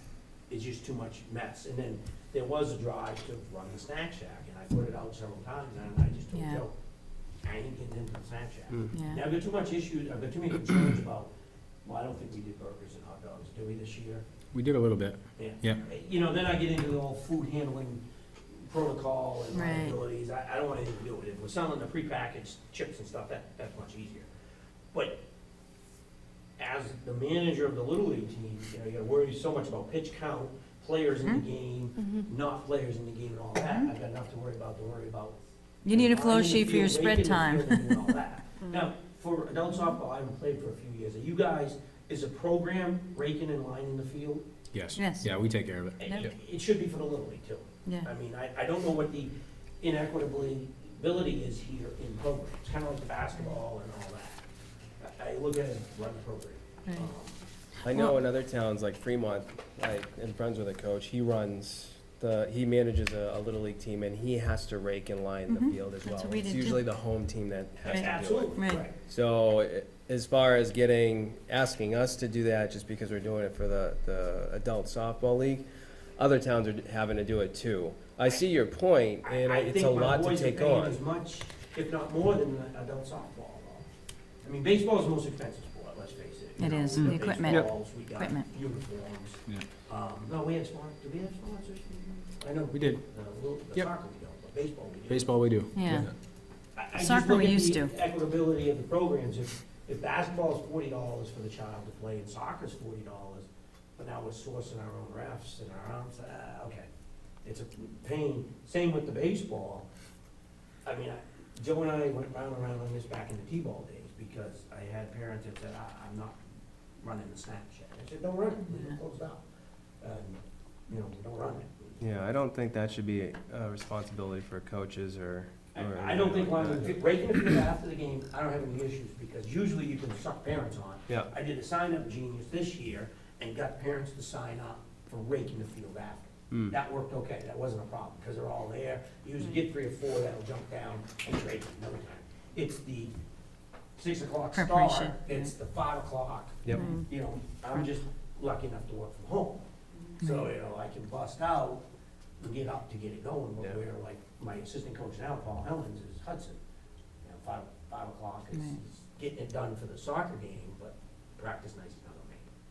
just too much mess. And then there was a drive to run the snack shack, and I put it out several times, and I just told Yeah. Joe, I ain't getting into the snack shack. Yeah. Now, I've got too much issues, I've got too many concerns about, well, I don't think we did burgers and hot dogs, did we this year? We did a little bit. Yeah. Then I get into the whole food handling protocol and Right. liabilities, I don't want anything to do with it. If we're selling the prepackaged chips and stuff, that's much easier. But as the manager of the Little League team, you gotta worry so much about pitch count, players in the game, not players in the game and all that. I've got enough to worry about. You need a flow finding the sheet for your field, spread raking the time. field and doing all that. Now, for adult softball, I haven't played for a few years. Are you guys, is a program raking and lining the field? Yes. Yes. Yeah, we take care of it. Yep. It should be for the Little League too. Yeah, I mean, I don't know what the inequitability is here in programs, kind of like the basketball and all that. I look at it as run the program. Right. I know in other towns like Fremont, like in friends with a coach, he manages a little league team and he has to rake and line the Mhm. field as That's well. what we It's did too. usually the home team that has to do it. Absolutely, Right. right. So as far as asking us to do that just because we're doing it for the adult softball league, other towns are having to do it too. I see your point, and I it's think a my lot to boys are take paying on. as much, if not more, than the adult softball. I mean, baseball is the most expensive sport, let's face it. It is, We the got equipment. baseballs, we got Equipment. uniforms. Yeah. No, we had sponsors, do we have sponsors? I know. We did. The Yep. soccer we don't, but baseball we do. Baseball we do. yeah. I just Soccer look we at used the to. equitability of the programs. If basketball is $40 for the child to play and soccer's $40, but now we're sourcing our own refs and our own it's, okay. It's a pain. Same with the baseball. I mean, Joe and I went round and round on this back in the T-ball days, because I had parents that said, I'm not running the snack shack. I said, don't run it, it's closed out. You know, don't run it. Yeah, I don't think that should be a responsibility for coaches or. I don't think, breaking the field after the game, I don't have any issues, because usually you can suck parents on. Yeah. I did a sign-up genius this year and got parents to sign up for raking the field after. Mm. That worked okay, that wasn't a problem, because they're all there. You usually get 3 or 4 that'll jump down and rake it another time. It's the 6 o'clock start, Preparation. it's the 5 o'clock, Yep. you know, I'm just lucky enough to work from home. So, you know, I can bust out and get up to get it going, but Yeah. where, like, my assistant coach now, Paul Hellens, is Hudson. You know, 5 o'clock is Right. is getting it done for the soccer game, but practice night's not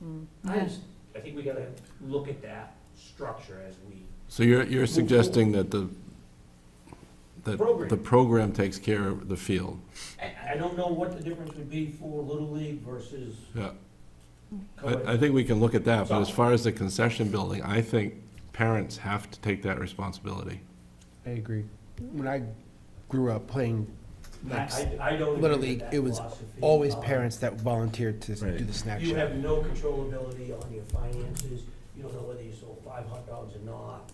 on me. Mm. I think we gotta look at that structure as we, So you're suggesting that the Program. program takes care of the field? I don't know what the difference would be for Little League versus Yeah. co-ed. I think we can look at that, but as far as the concession building, I think parents have to take that responsibility. I agree. When I grew up playing like I don't Little agree with League, that it was philosophy. always parents that volunteered to Right. do the snack You shack. have no controllability on your finances, you don't know whether you sold 5 hot dogs or not.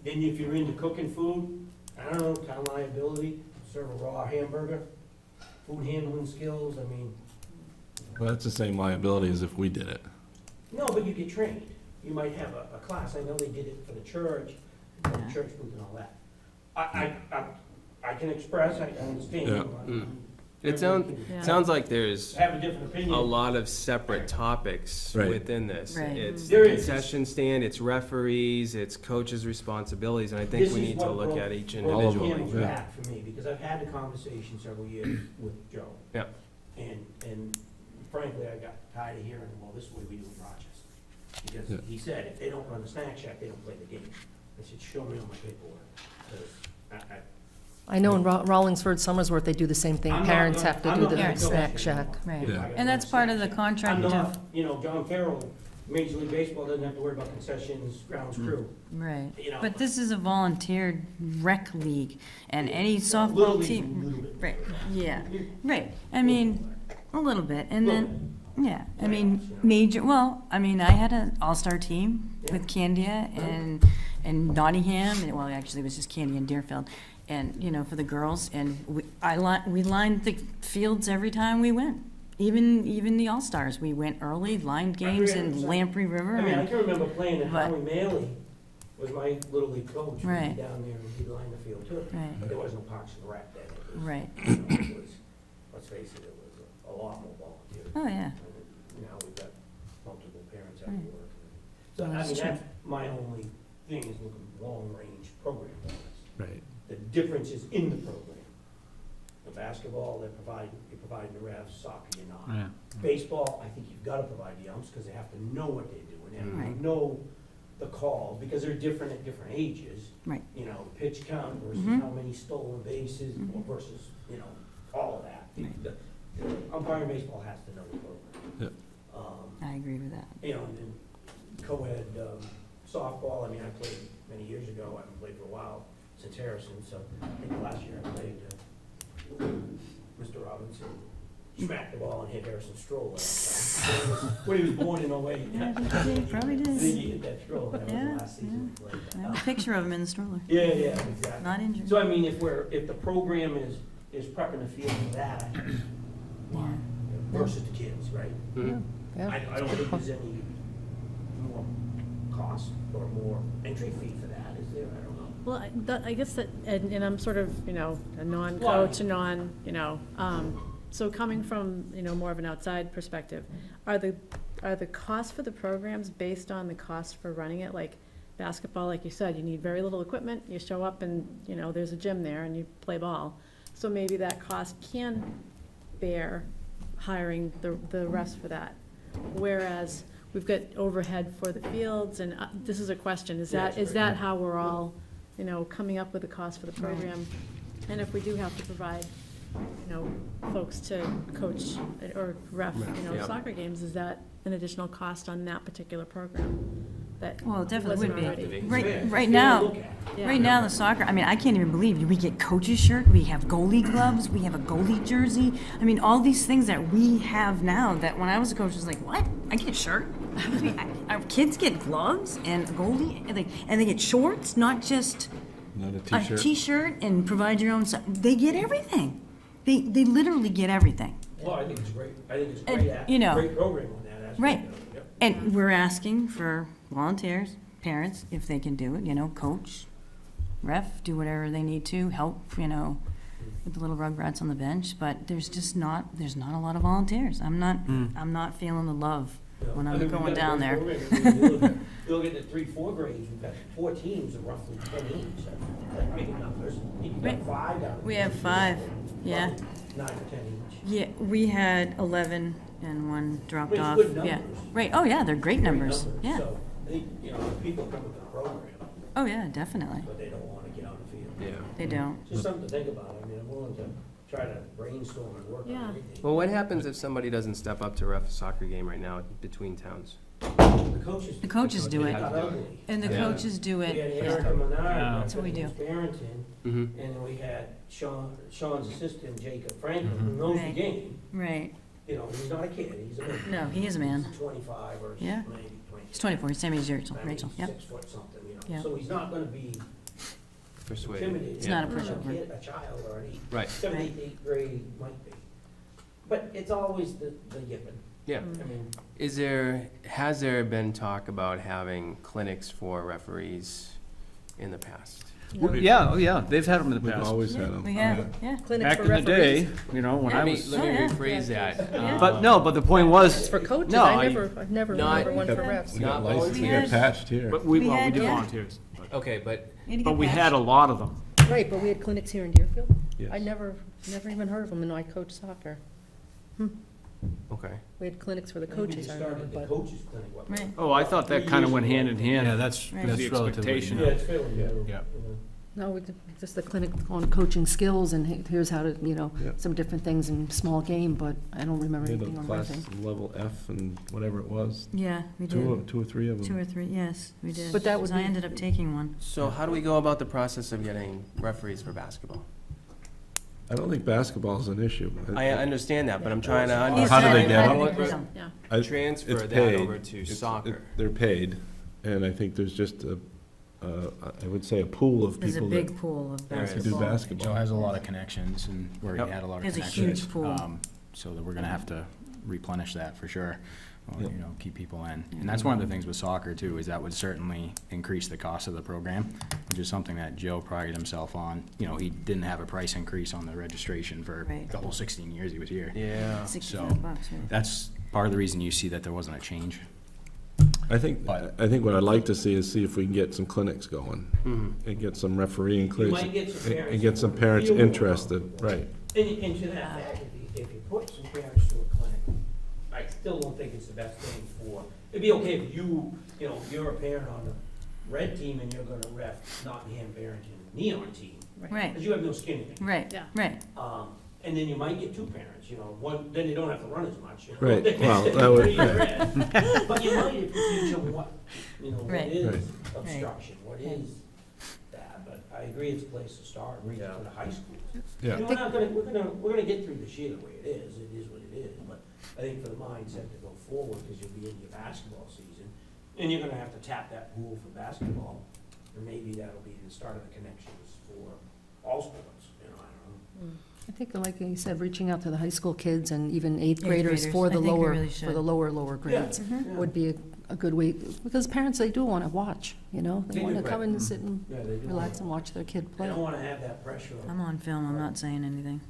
Then if you're into cooking food, I don't know, town liability, serve a raw hamburger, food handling skills, I mean, Well, that's the same liability as if we did it. no, but you get trained. You might have a class, I know they did it for the church, for the church food and all that. I can express, I understand. Yeah. It Yeah. sounds like there's Have a different opinion. a lot of separate topics Right. within this. Right. It's There is. concession stand, it's referees, it's coaches' responsibilities, and I think This we is need to what look broke- at each broke All of the them, individually. camel's yeah. back for me, because I've had the conversation several years with Joe. Yeah. And frankly, I got tired of hearing, well, this is what we do in Rochester. Yeah. Because he said, if they don't run the snack shack, they don't play the game. I said, show me on my paperwork, 'cause I know in Rollingsford, Somersworth, they do the same thing. I'm not Parents gonna- have to I'm do not the gonna go snack there shack. anymore. Right. Yeah. I And that's gotta part of the snack shack. contract I'm of, not, you know, John Farrell, Major League Baseball doesn't have to worry about concessions, grounds crew, right. you know. But this is a volunteer rec league, and any Little softball League, team, little bit. right, yeah, right. I mean, a little bit, and then, yeah, I mean, major, well, I mean, I had an all-star team with Candia and Nottingham, and, well, actually, it was just Candia and Deerfield, and, you know, for the girls, and we lined the fields every time we went. Even the all-stars, we went early, lined games in 100%. Lamprey River, I mean, I and, can remember playing, and But- Howie Maley was my Little League coach. He'd be Right. down there and he'd line the field too. Right. But there was no Parks and Rec then. It was, right, you know, it was, let's face it, it was a lot more volunteer. oh, yeah, And now we've got multiple parents at Right. work. So, Well, I that's mean, true. that's my only thing is looking long-range program wise. Right. The difference is in the program. The basketball, you're providing the refs, soccer, you're not. Yeah. Baseball, I think you've gotta provide the umps, because they have to know what they're doing, they have Right. to know the calls, because they're different at different ages. Right. You know, pitch count versus Mhm. how many stolen bases Mhm. versus, you know, all of that. Right. The umpiring baseball has to know the program. I agree with that. You know, and then co-ed softball, I mean, I played many years ago, I haven't played for a while, since Harrison, so I think last year I played, Mr. Robinson smacked the ball and hit Harrison Stroll last time. When he was born in '08. Yeah, he probably I did. think he hit that Stroll, that was Yeah, the last season we played. I have a picture of him in the stroller, Yeah, exactly. not injured. So I mean, if the program is prepping the field for that, Yeah. versus the kids, right? Mhm. Yeah, I don't think there's any more cost or more entry fee for that, is there? I don't know. Well, I guess that, and I'm sort of, you know, a non-coach, so coming from, you know, more of an outside perspective, are the costs for the programs based on the cost for running it? Like basketball, like you said, you need very little equipment, you show up and, you know, there's a gym there and you play ball. So maybe that cost can bear hiring the rest for that. Whereas we've got overhead for the fields, and this is a question, is that how we're all, you know, coming up with the cost for the program? And if we do have to provide, you know, folks to coach or ref, you know, Yeah. soccer games, is that an additional cost on that particular program? that Well, it definitely wasn't would already. be. Right, Fair. right Fair to now, look at. Yeah. right now, the soccer, I mean, I can't even believe, we get coach's shirt, we have goalie gloves, we have a goalie jersey. I mean, all these things that we have now, that when I was a coach, I was like, what? I get a shirt? I mean, our kids get gloves and a goalie, and they get shorts, not just Not a a T-shirt. t-shirt and provide your own, they get everything. They literally get everything. Well, I think it's great. I think it's a And, great, you know, great program on that aspect. right. of it. Yep. And we're asking for volunteers, parents, if they can do it, coach, ref, do whatever they need to, help, with the little rugrats on the bench, but there's not a lot of volunteers. I'm not feeling the love when I I'm think we've going got a down great there. program. You look at the 3-4 grades, we've got 4 teams of roughly 10 each. That's big numbers. You've got Right. 5 down. We have 5, yeah. 9 or 10 each. Yeah, we had 11 and one dropped It's off. good Yeah, numbers. right, oh yeah, they're great numbers, yeah. So, I think, people come with the program, Oh yeah, definitely. but they don't want to get on the field. Yeah. They don't. Just something to think about. I mean, I'm willing to try to brainstorm and work on Yeah. everything. Well, what happens if somebody doesn't step up to ref a soccer game right now between towns? The coaches. Do it, Got ugly. and the Yeah. coaches do We had it. Erica Menard, That's what we do. Barrington, Mm-hmm. and then we had Sean's assistant, Jacob Franklin, who knows the Right. game. Right, He's not a kid, he's a man. no, he is a man. He's 25 or Yeah. maybe 20. He's 24, same age as Rachel, I mean, Rachel, he's yep. 6 foot something, Yeah. So he's not gonna be Persuaded. intimidated. It's not a He's pushover. kid, a child or an Right. 7th, 8th grade might be. But it's always the yipping. Yeah. I mean, Has there been talk about having clinics for referees in the past? Yeah, oh yeah, they've had them in the We've past. always had them. We have, yeah. Clinics Back for in the day, referees. when Yeah. I Let me, was, let me Oh, yeah. rephrase that. but the point was. For coaches, No, I never Not- remember one for We refs. We got Not licensed, we volunteers. got patched here. But we We had- did yeah. volunteers. Okay, but, But we had a lot of them. Right, but we had clinics here in Deerfield. Yes. I never even heard of them, and I coached soccer. okay. We had clinics for the I think we coaches, just I remember, started the but. coaches clinic, what, Right. Oh, I thought that kind of went hand in hand. Yeah, that's Right. That's the relatively expectation. Yeah, it's fairly new. Yeah. No, we did just the clinic on coaching skills, and here's how to, Yeah. some different things in small game, but I don't remember We had anything a on class reffing. level F and whatever it was, Yeah, we two did. or three of 2 them. or 3, yes, we did. But that would 'Cause I be- ended up taking one. So how do we go about the process of getting referees for basketball? I don't think basketball is an issue. I understand that, but I'm trying to He's How do they trying- get I it? think so. Yeah. I- transfer it's that paid. over to soccer. They're paid, and I think there's just I would say a pool of There's a people that big pool of There is. to basketball. do Joe basketball. has a lot of connections, and where he Yep. had a lot of He has a connections. huge pool. So that we're gonna have to replenish that for sure, or, Yep. keep people in. And that's one of the things with soccer too, is that would certainly increase the cost of the program, which is something that Joe prided himself on. He didn't have a price increase on the registration for Right. the whole 16 years he was here. Yeah. $65, right. That's part of the reason you see that there wasn't a change. I think But- what I'd like to see is if we can get some clinics going Mhm. and get some refereeing You clinics. might get some parents. And get some who parents feel more interested, comfortable. right. And to that fact, if you put some parents to a clinic, I still don't think it's the best thing for, it'd be okay if you're a parent on the red team and you're gonna ref Nottingham, Barrington, Neon team, Right, because you have no skin in it. right, Yeah. right. And then you might get 2 parents, one, then you don't have to run as much. Right, well, that would- But you might if you teach them what Right. is Right. obstruction, what is that, but I agree it's a place to start, reach Yeah. for the high schools. Yeah. We're gonna get through this year the way it is what it is, but I think for the mindset to go forward, because you'll be in your basketball season, and you're gonna have to tap that pool for basketball, and maybe that'll be the start of the connections for all sports, I don't know. I think, like you said, reaching out to the high school kids and even eighth Eighth graders graders. for I the think we lower, really for should. the lower grades Yeah. would be a good way, because parents, they do want to watch, They They want do, to come right. and sit and Yeah, they do. relax and watch their kid They play. don't wanna have that pressure of, I'm on film, I'm not saying anything.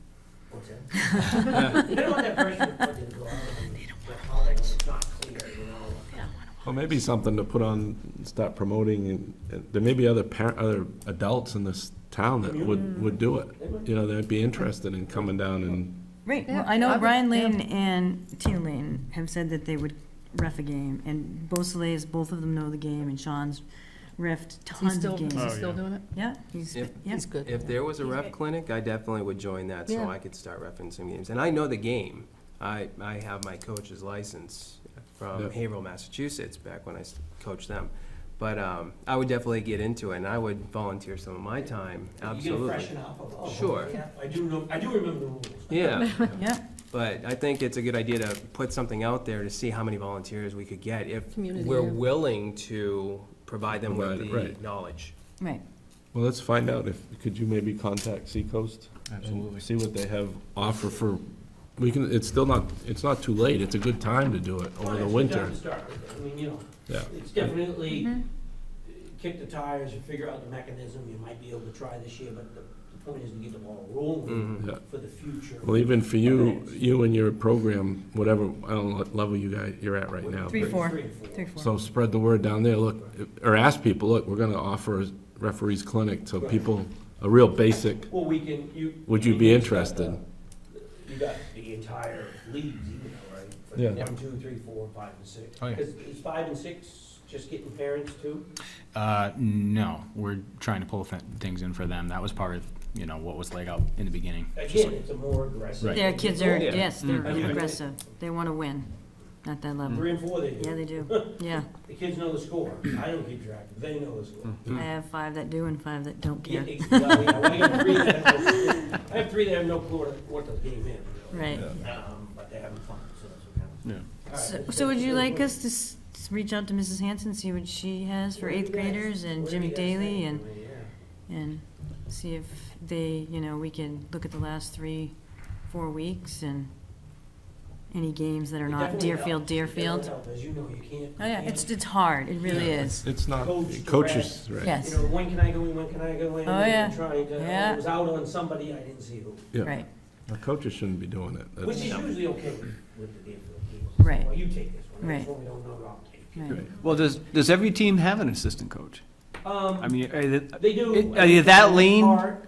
what's that? They don't want that pressure of putting to go out and it's not clear, Well, maybe something to put on, start promoting, and there may be other other adults in this town that would do it. They'd be interested in coming down and, Right, well, Yeah, I know I would- Brian yeah. Lane and Tia Lane have said that they would ref a game, and both of them know the game, and Sean's refed Is he tons still, of is games. he still doing it? Yeah, he's, If- yeah. He's good. If there was a ref clinic, I definitely would join that, so Yeah. I could start referencing some games. And I know the game. I have my coach's license from Yep. Haverhill, Massachusetts, back when I coached them. But I would definitely get into it, and I would volunteer some of my time, You get a absolutely. freshen up of, oh, Sure. yeah, I do remember the rules. Yeah, Yeah, but I think it's a good idea to put something out there to see how many volunteers we could get if Community, we're yeah. willing to provide them with Provide it, the right. knowledge. right. Well, let's find out could you maybe contact Seacoast? and Absolutely. See what they have offer for, it's not too late, it's a good time to do it over the It's winter. time to start with it. I mean, you know, Yeah. it's definitely kick the tires and figure out the mechanism. You might be able to try this year, but the point is to get the ball rolling Yeah. for the future. Well, even for you and your program, whatever, I don't know what level you're at right now. 3-4. Three and four. 3-4. So spread the word down there, look, or ask people, look, we're gonna offer a referees clinic, so people, a real basic, Well, we can, would you be interested? You got the entire leagues, you know, right? For Yeah. 1, 2, 3, 4, 5, and 6. Oh, yeah. Is 5 and 6 just getting parents too? No, we're trying to pull things in for them. That was part of, what was laid out in the beginning. Again, it's a more aggressive. Right. Their kids are, Yeah. yes, they're Mhm. aggressive. They want to win at that level. 3 and 4 they do. Yeah, they do. Yeah. The kids know the score. I don't keep track, but they know the score. I have 5 that do and 5 that don't Yeah, care. well, yeah, I got 3 that have I have 3 that have no clue what the game is. Really. Right. But they're having fun, so that's what counts. Yeah. All right, So that's so would good. you like us to reach out to Mrs. Hanson, see what she has for 8th graders and Whatever Jim you guys Daly think, and, I mean, yeah. and see if they, we can look at the last 3-4 weeks and any games that are It not definitely Deerfield, helps. It Deerfield. definitely helps. As you know, you can't. Oh, yeah, you it's can't, hard. It really is. It's not, Coach coaches, right? Yes. You know, when can I go in, when can I go in? Oh, and yeah. Trying to, Yeah. it was out on somebody, I didn't see who. Yeah. Right. The coaches shouldn't be doing it. Which is That's- usually okay with the Deerfield teams. Right. Well, you take this one. Right. This one we don't know, I'll take. Right. Well, does every team have an assistant coach? I mean, They do. are you that lean? Part.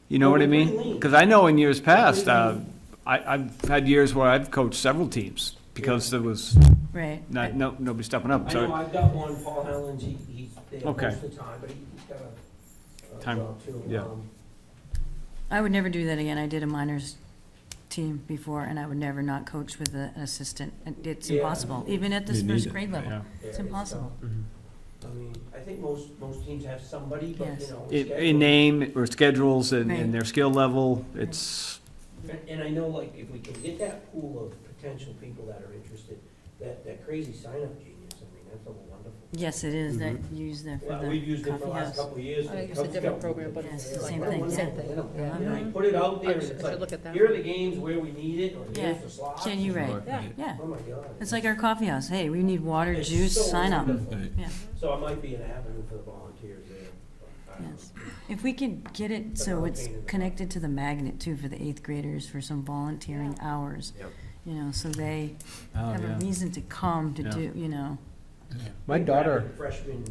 You know what I We're pretty mean? lean. Because I know in years past, Pretty lean. I've had years where I've coached several teams because there was Right. nobody stepping up. I So know I've got one, Paul Hellens, he's there Okay. most of the time, but he's got a Time, job too. yeah. I would never do that again. I did a minors team before, and I would never not coach with an assistant. It's Yeah. impossible, even at this You need first it. grade level. yeah. It's impossible. I mean, I think most teams have somebody, but, Yes. you know. In schedule- name or schedules and Right. their skill level, it's And I know, like, if we can get that pool of potential people that are interested, that crazy sign-up genius, I mean, that's a wonderful. Yes, it is. That Mm-hmm. use there for Well, the we've used it for coffee the last house. couple of years. I for think the it's a Cub different Scout program, but group. it's They're the like, same "Well, thing, what's yeah. that?" You know, Yeah. and I put it out there, and I it's should look like, at that here are one. the games where we need it, or Yeah. here's the slots. Can you write? Yeah. Yeah. Oh, my God. It's like our coffee house. Hey, we need water, It's juice, so sign up. wonderful. Right. Yeah, So it might be an avenue for the volunteers there. but I don't know. yes. If we could get it so Another it's pain in the connected to the magnet too for the 8th graders for some volunteering hours. Yep. So they Oh, have a yeah. reason to come to Yeah. do. My They daughter, grabbed Freshmen,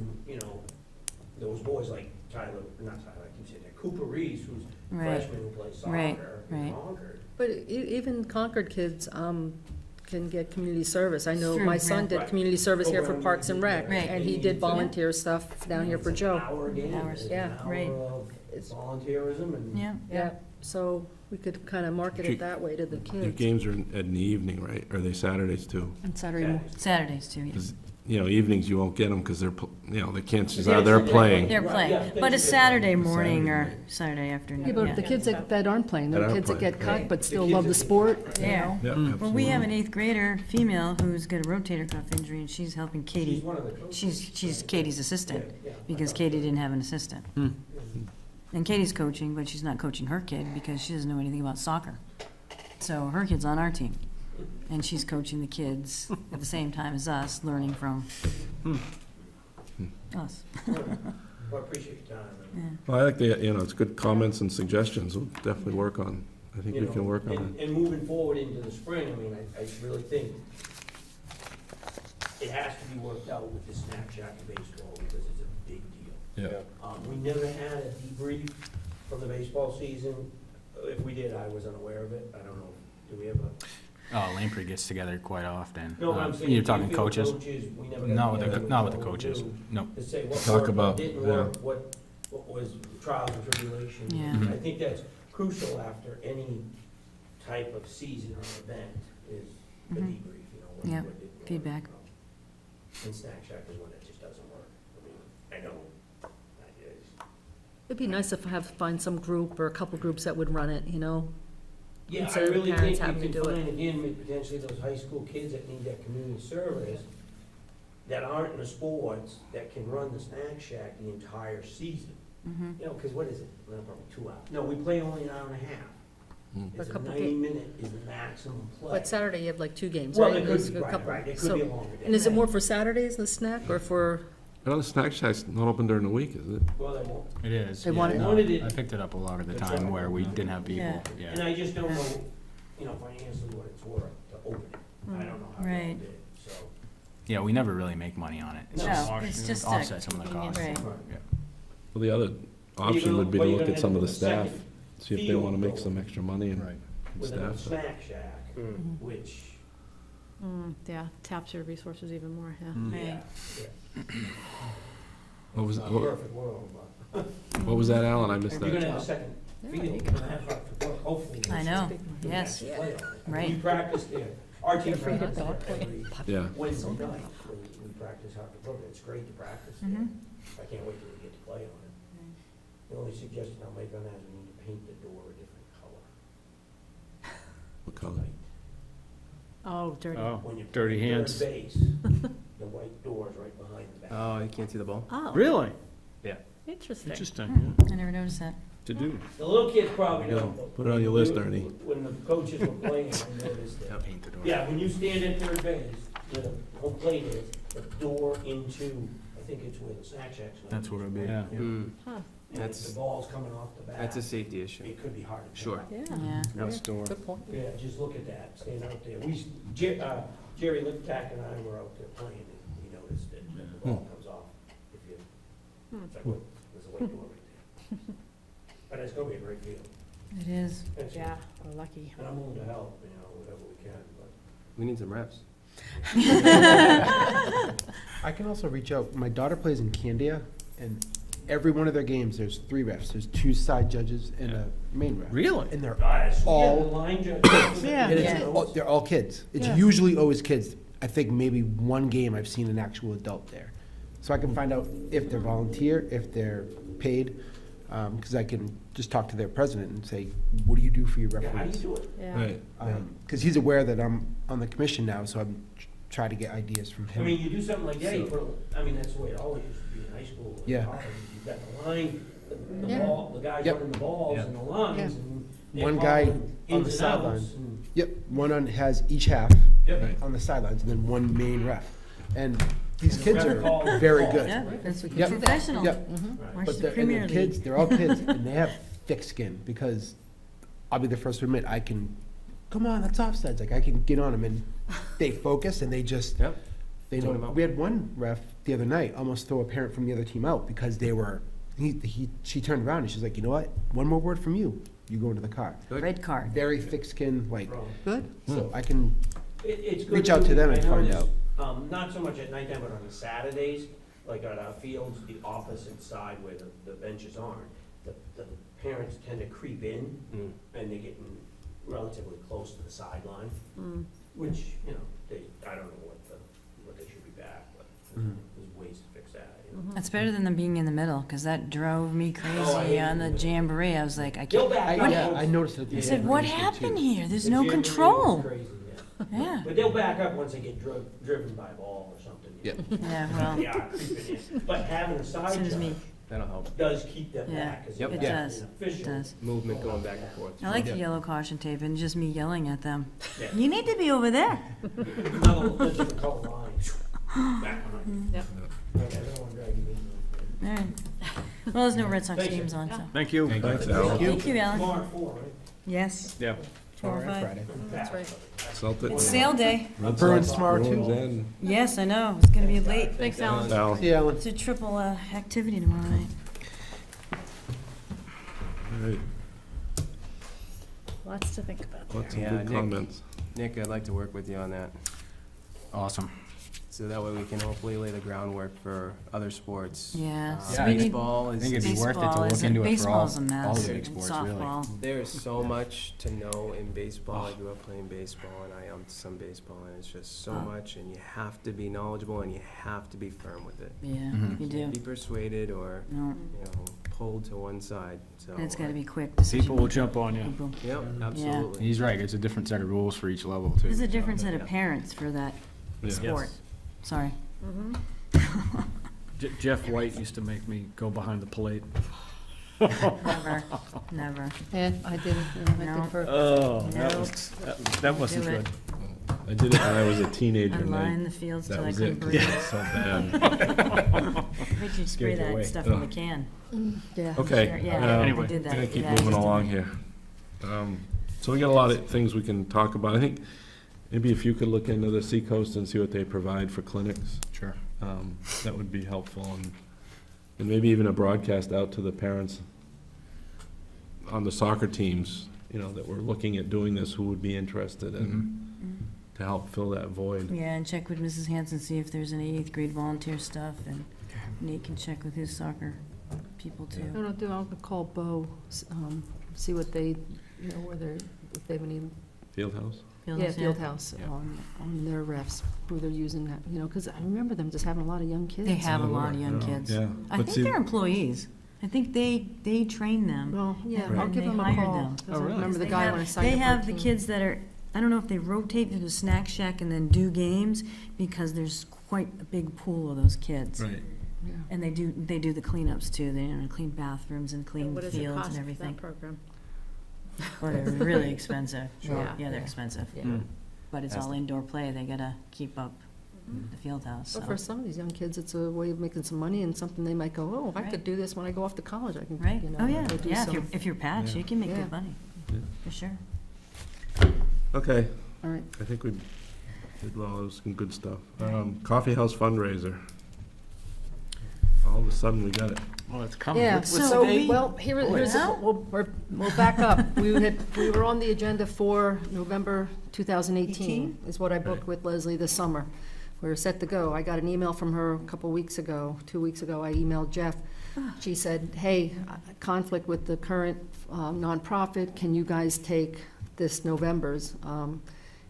those boys like not Tyler, I keep saying that, Cooper Reeves, who's Right. freshman who plays Right, soccer right. in Concord. But even Concord kids can get community service. I know True, my yeah. son did Right. community service here for Program Parks and Rec, Right. and he did volunteer stuff down here for It's an Joe. hour a game, Hours, it's yeah, an right. hour of It's- volunteerism and. Yeah. Yeah, so we could kind of market You- it that way to the Your kids. games are in the evening, right? Are they Saturdays too? And Saturday, mo- Saturdays too, yeah. 'Cause, evenings you won't get them because the chances Yeah, are they're yeah, playing. They're Right, playing, yeah, but a Saturday morning or Saturday. Saturday afternoon, yeah, but yeah. the kids that aren't playing, That the aren't kids that playing, get cut right. but The still kids love that the get sport, cut, you Yeah. know? Yeah, Well, we absolutely. have an 8th grader, female, who's got a rotator cuff injury, and she's helping She's Katie. one of the coaches. She's Katie's assistant, Yeah, yeah. because Katie didn't have an assistant. And Katie's coaching, but she's not coaching her kid because she doesn't know anything about soccer. So her kid's on our team, and she's coaching the kids at the same time as us, learning from us. Well, I appreciate your time. and, Well, I like it's good comments and suggestions. We'll definitely work on, I think you we know, can work on and- it. And moving forward into the spring, I mean, I really think it has to be worked out with the Snapchat of baseball because it's a big deal. Yeah. We never had a debrief from the baseball season. If we did, I was unaware of it. I don't know. Do we have a? Lamprey gets together quite often. No, I'm saying. You're talking Deerfield coaches? we never got Not with together the, and not with the what we'll coaches. do No. To say what Talk worked, about- what didn't yeah. work, what was trials and tribulations. Yeah. And I think that's crucial after any type of season or event is the Mhm. debrief, Yeah, what didn't work. feedback. And Snack Shack is one that just doesn't work. I mean, It'd be nice if find some group or a couple groups that would run it, you know? Yeah, I Instead of the really parents think having you to can do it. find, again, potentially those high school kids that need that community service, that aren't in the sports, that can run the snack shack the entire season. Mhm. You know, because what is it? Well, probably 2 hours. No, we play only an hour and a half. It's A a couple 90-minute is the maximum play. But Saturday, you have like 2 games, Well, right? it could There's be, a right, couple. right, it So- could be a longer day. And is it more for Saturdays, the snack, or for, Well, the snack shack's not open during the week, is it? Well, they won't. It is. They yeah, want it- no, Wanted it- I picked it up a lot of the That's time right. where we didn't have people, Yeah. And yeah. I just don't know, you know, financially what it's worth to open it. I don't know how Right. they did, so. Yeah, we never really make money on it. It's No, just it's just a offset some of the costs. Right. Yeah. Well, the other option would be to Well, you're look gonna at some of the end up with a staff, second see if they field wanna make goal. some extra money and Right. With a staff it. snack shack, Mm. which, Yeah, taps your resources even more, yeah. yeah, Right. What was, it's not a what perfect world, but what was that, Alan? I missed you're gonna that. have a second field, you're gonna have to work, hopefully. I know, you yes, can play on it. right. We practice there, our team Free to practices dog there play. every Yeah. Wednesday night, we practice how to book it, it's great to practice there. Mhm. I can't wait till we get to play on it. The only suggestion I'll make on that is we need to paint the door a different color. What color? Oh, dirty. Oh, When you dirty play third hands. base, the white door's right behind the back. Oh, you can't see the ball? Oh, Really? interesting. Interesting, I never noticed that. to do. The little kids probably Yeah, don't. but put it on your list, when- Ernie. When the coaches were playing, I noticed that. Paint the door. Yeah, when you stand at third base, where the home plate is, the door into, I think it's where the snack shack's. gonna That's what it'd be. Yeah. Mm. Huh, And if That's- the ball's coming off the bat. That's a safety issue. It could be hard to pick Sure. up. yeah. Yeah. Next door. Good point. Yeah, just look at that, stand out there. Jerry Liptak and I were out there playing, and we noticed that the ball comes off. If you, it's like, wait, there's a white door right there. But it's gonna be a great field. It is. It's- Yeah, we're lucky. And I'm willing to help, you know, whatever we can, but. We need some reps. I can also reach out. My daughter plays in Candia, and every one of their games, there's 3 refs. There's 2 side judges and a main ref. Really? And they're Guys, all- yeah, the line judge. Yeah. And it's, Yeah. they're all kids. It's Yeah. usually always kids. I think maybe one game I've seen an actual adult there. So I can find out if they're volunteer, if they're paid, because I can just talk to their president and say, what do you do for your Yeah, how do you referees? do it? Yeah. Right. Because he's aware that I'm on the commission now, so I'm trying to get ideas from I mean, him. you do something like that, you So- put, I mean, that's the way it always used to be in high school. and Yeah. college. You've got the line, the Yeah. ball, the guys Yep. running the balls Yeah. and the lines, and they're One guy calling on ins the and outs, sideline. and- Yep, one has each half Yep. on the sidelines, and then one main ref. And these The kids ref are calls very the good. Yeah, that's Yep. professional. Yep. Right. Watch But the they're, and Premier they're League. kids, they're all kids, and they have thick skin, because I'll be the first to admit, I can, come on, that's offsides, like, I can get on them, and they focus, and they just, Yep. they Tune 'em know. up. We had one ref the other night almost throw a parent from the other team out, because they were, she turned around, and she's like, you know what, one more word from you, you go into the car. Red card. Very thick skin, like, From- Good. so I can, It's good Reach out to them I and find noticed, out. Not so much at nighttime, but on the Saturdays, like at our fields, the opposite side where the benches aren't, the parents tend to creep in, Mm. and they're getting relatively close to the sideline, Mm. which, you know, I don't know what they should be back, but Mhm. there's ways to fix that, you know. It's better than them being in the middle, because that drove me crazy on the jamboree. I was like, I They'll can't. back up. yeah, I noticed it. at the I end said, of what the game, too. happened here? There's The no jamboree was control. crazy, yeah. Yeah, But they'll back up once they get driven by a ball or something. you know. yeah, well, They are creeping in, but having a as side soon as me, judge That'll help. does keep them Yeah, back, because Yep. it's it does, an it official. does. Movement going back and forth. I like the Yeah. yellow caution tape and just me yelling at them. Yeah. You need to be over there. Another different color line. Back behind. Yep. Okay, I don't want to drag you in. All right. Well, there's no Red Sox Thank you. games on, so. Thank you. Thanks, Alan. Thank you, Alan. Tomorrow at 4, right? Yes. Yeah. 4 or Tomorrow and 5. Friday. That's right. Celtics. It's sale day. Red Bruins Sox, tomorrow, Bruins too. and- Yes, I know. It's gonna be late. Thanks, Alan. Alan. See you, Alan. It's a triple activity tomorrow night. All right, Lots to think about there. lots of Yeah, good Nick. comments. Nick, I'd like to work with you on that. Awesome. So that way we can hopefully lay the groundwork for other sports. Yeah, so we need- Baseball I is, think it'd be worth it to baseball look is, into it for all, baseball's a all mess, the big and sports, really. softball. there's so much to know in baseball. I grew up playing baseball and I am some baseball and it's just so Oh. much and you have to be knowledgeable and you have to be firm with it. Yeah, Mhm. you do. Be persuaded or, No, you know, pulled to one side, so. And it's gotta be quick decision. People will jump on you. People. Yep, absolutely. He's right, it's a different set of rules for each level, too. There's a different set of parents for that Yeah. sport. Sorry. Jeff White used to make me go behind the plate. Never, never. And I did, I No. did for, Oh, Nope. that wasn't Do it. good. I did it when I was a teenager, I and line the fields that till I was couldn't it, 'cause breathe. it was so bad. Richard spray Scared you away. that stuff in the can. yeah. Okay, Sure, yeah, Anyway, we did that. gonna keep Yeah, moving just do along it. here. So we got a lot of things we can talk about. I think maybe if you could look into the Seacoast and see what they provide for clinics, Sure. that would be helpful, and maybe even a broadcast out to the parents on the soccer teams, you know, that were looking at doing this, who would be interested in, to help fill that void. Yeah, and check with Mrs. Hanson, see if there's any 8th grade volunteer stuff, and Nate can check with his soccer people too. I don't know, I'll call Bo, see what they, you know, whether, if they have any, Fieldhouse? Field yeah, house, Fieldhouse Yeah. on their refs, who they're using, that, you know, because I remember them just having a lot of young kids. They have a lot of young kids. Yeah. I but think see- they're employees. I think they train them. Well, yeah, and I'll give they them a hire call. them. 'Cause Oh, I really? remember the They guy have- when I signed up. They for have a the team. kids that are, I don't know if they rotate to the snack shack and then do games, because there's quite a big pool of those kids. Right. Yeah. And they do the cleanups too. They, you know, clean bathrooms and clean What does it fields cost and for everything. that program? Well, they're really expensive. Sure. Yeah, they're Yeah. expensive. Yeah. Mm. But it's all indoor play. They gotta keep up the field house, But so. for some of these young kids, it's a way of making some money and something they might go, oh, if I Right. could do this when I go off to college, I can, Right? you know. Oh, yeah. go do Yeah, some-" if you're Patch, Yeah. you can make Yeah. good money, Yeah. for sure. Okay, All right. I think we did well, it was some good stuff. Coffee House fundraiser. All of a sudden, we got it. Well, it's coming. Yeah, What's the so, date? well, here's, Now? we'll back up. We were on the agenda for November 2018, is what I booked Right. with Leslie this summer. We were set to go. I got an email from her a couple weeks ago, 2 weeks ago. I emailed Jeff. She said, hey, conflict with the current nonprofit, can you guys take this November's?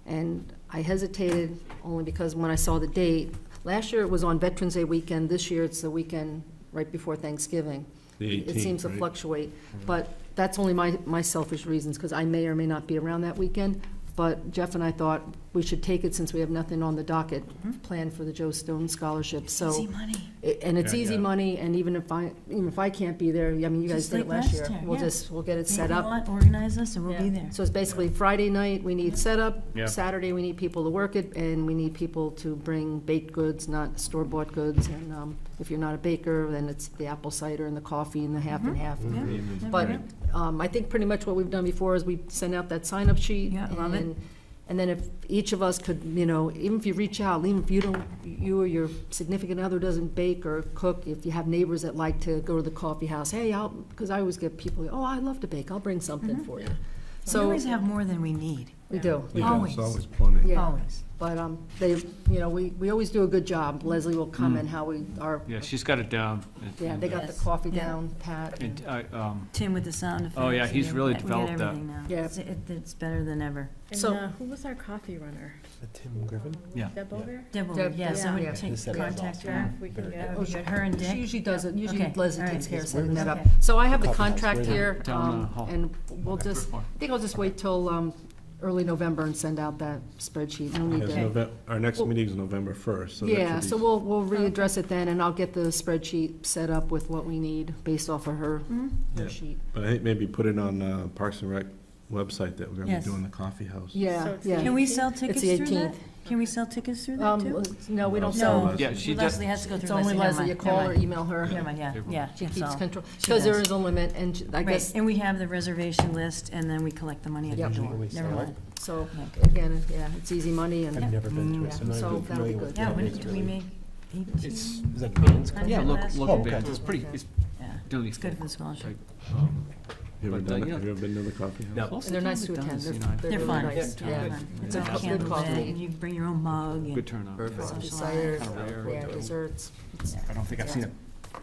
And I hesitated only because when I saw the date, last year it was on Veterans Day weekend, this year it's the weekend right before Thanksgiving. The 18th, It seems to right? fluctuate, but that's only my selfish reasons, because I may or may not be around that weekend. But Jeff and I thought we should take it since we have nothing on the docket planned for the Joe Stone Scholarship, so. Easy money. And it's Yeah, easy yeah. money, and even if I can't be there, I mean, you guys Just did like it last last year. year, We'll yeah. just, we'll get it Say set you up. want, organize us, and we'll be Yeah. there. So it's basically Friday night, we need setup. Yeah. Saturday, we need people to work it, and we need people to bring baked goods, not store-bought goods. And if you're not a baker, then it's the apple cider and the coffee and the half and half. Yeah, But never I think pretty much what we've done before is we send out that sign-up sheet. Yeah, love it. And then if each of us could, you know, even if you reach out, even if you or your significant other doesn't bake or cook, if you have neighbors that like to go to the coffee house, hey, because I always get people, oh, I love to bake, I'll bring something for you. We So, always have more than we need, we do. Yeah, Always. it's always plenty. Yeah. always. But they, you know, we always do a good job. Leslie will comment how we are, Yeah, she's got it down. yeah, they got the Yes. coffee Yeah. down, Pat. And, Tim with the sound effects. Oh, yeah, he's and really we got developed that. everything now. Yeah. It's better than ever. And So- who was our coffee runner? Tim Griffin? Yeah. Deb over? Deb, Deb, yeah, somebody yeah. take Yeah. contact Yeah, her. if we can Very get. Oh, Get her and She Dick. usually does it, usually Okay, Leslie all right. takes care of Where setting is that that? up. So I have the Coffee house, contract where is it? here, Down, hall. and we'll First just, I floor. think I'll just wait till early November and send out that spreadsheet. No need Because to. Our next Well- meeting's November 1st, so that Yeah, should so be. we'll readdress it then, and I'll get the spreadsheet set up with what we need based off of her Yeah. sheet. But I think maybe put it on Parks and Rec website that we're gonna Yes. be doing the coffee house. Yeah, So it's yeah. Can we sell tickets the through that? 18th. Can we sell tickets through that too? No, we don't No. sell. Yeah, she does. Leslie has to go It's through only Leslie. Leslie, you call or email her. Never mind, yeah, yeah. She keeps so- control, she because there does. is a limit, and I Right, guess, and we have the reservation list, and then we collect the money at the Yep. door. Usually we Never sell mind. so, Yeah. again, yeah, it's easy money, and I've never been to Yeah, it, so I'm not so even that'll be familiar good. with Yeah, it. when It's did we really- make 18? It's like bands. Hundred Yeah, look, last look year? at okay. it. It's pretty, it's Yeah, doing it's good for the scholarship. You ever But, done it? yeah. Have you ever been to the coffee house? No. and they're nice to attend, they're They're really fun. nice, Yeah, yeah. good. It's Yeah. all Good candlelit, coffee. and you bring your own mug, and good turnout. Perfect. socialize. Desserts, yeah, desserts, it's I don't think I've seen it.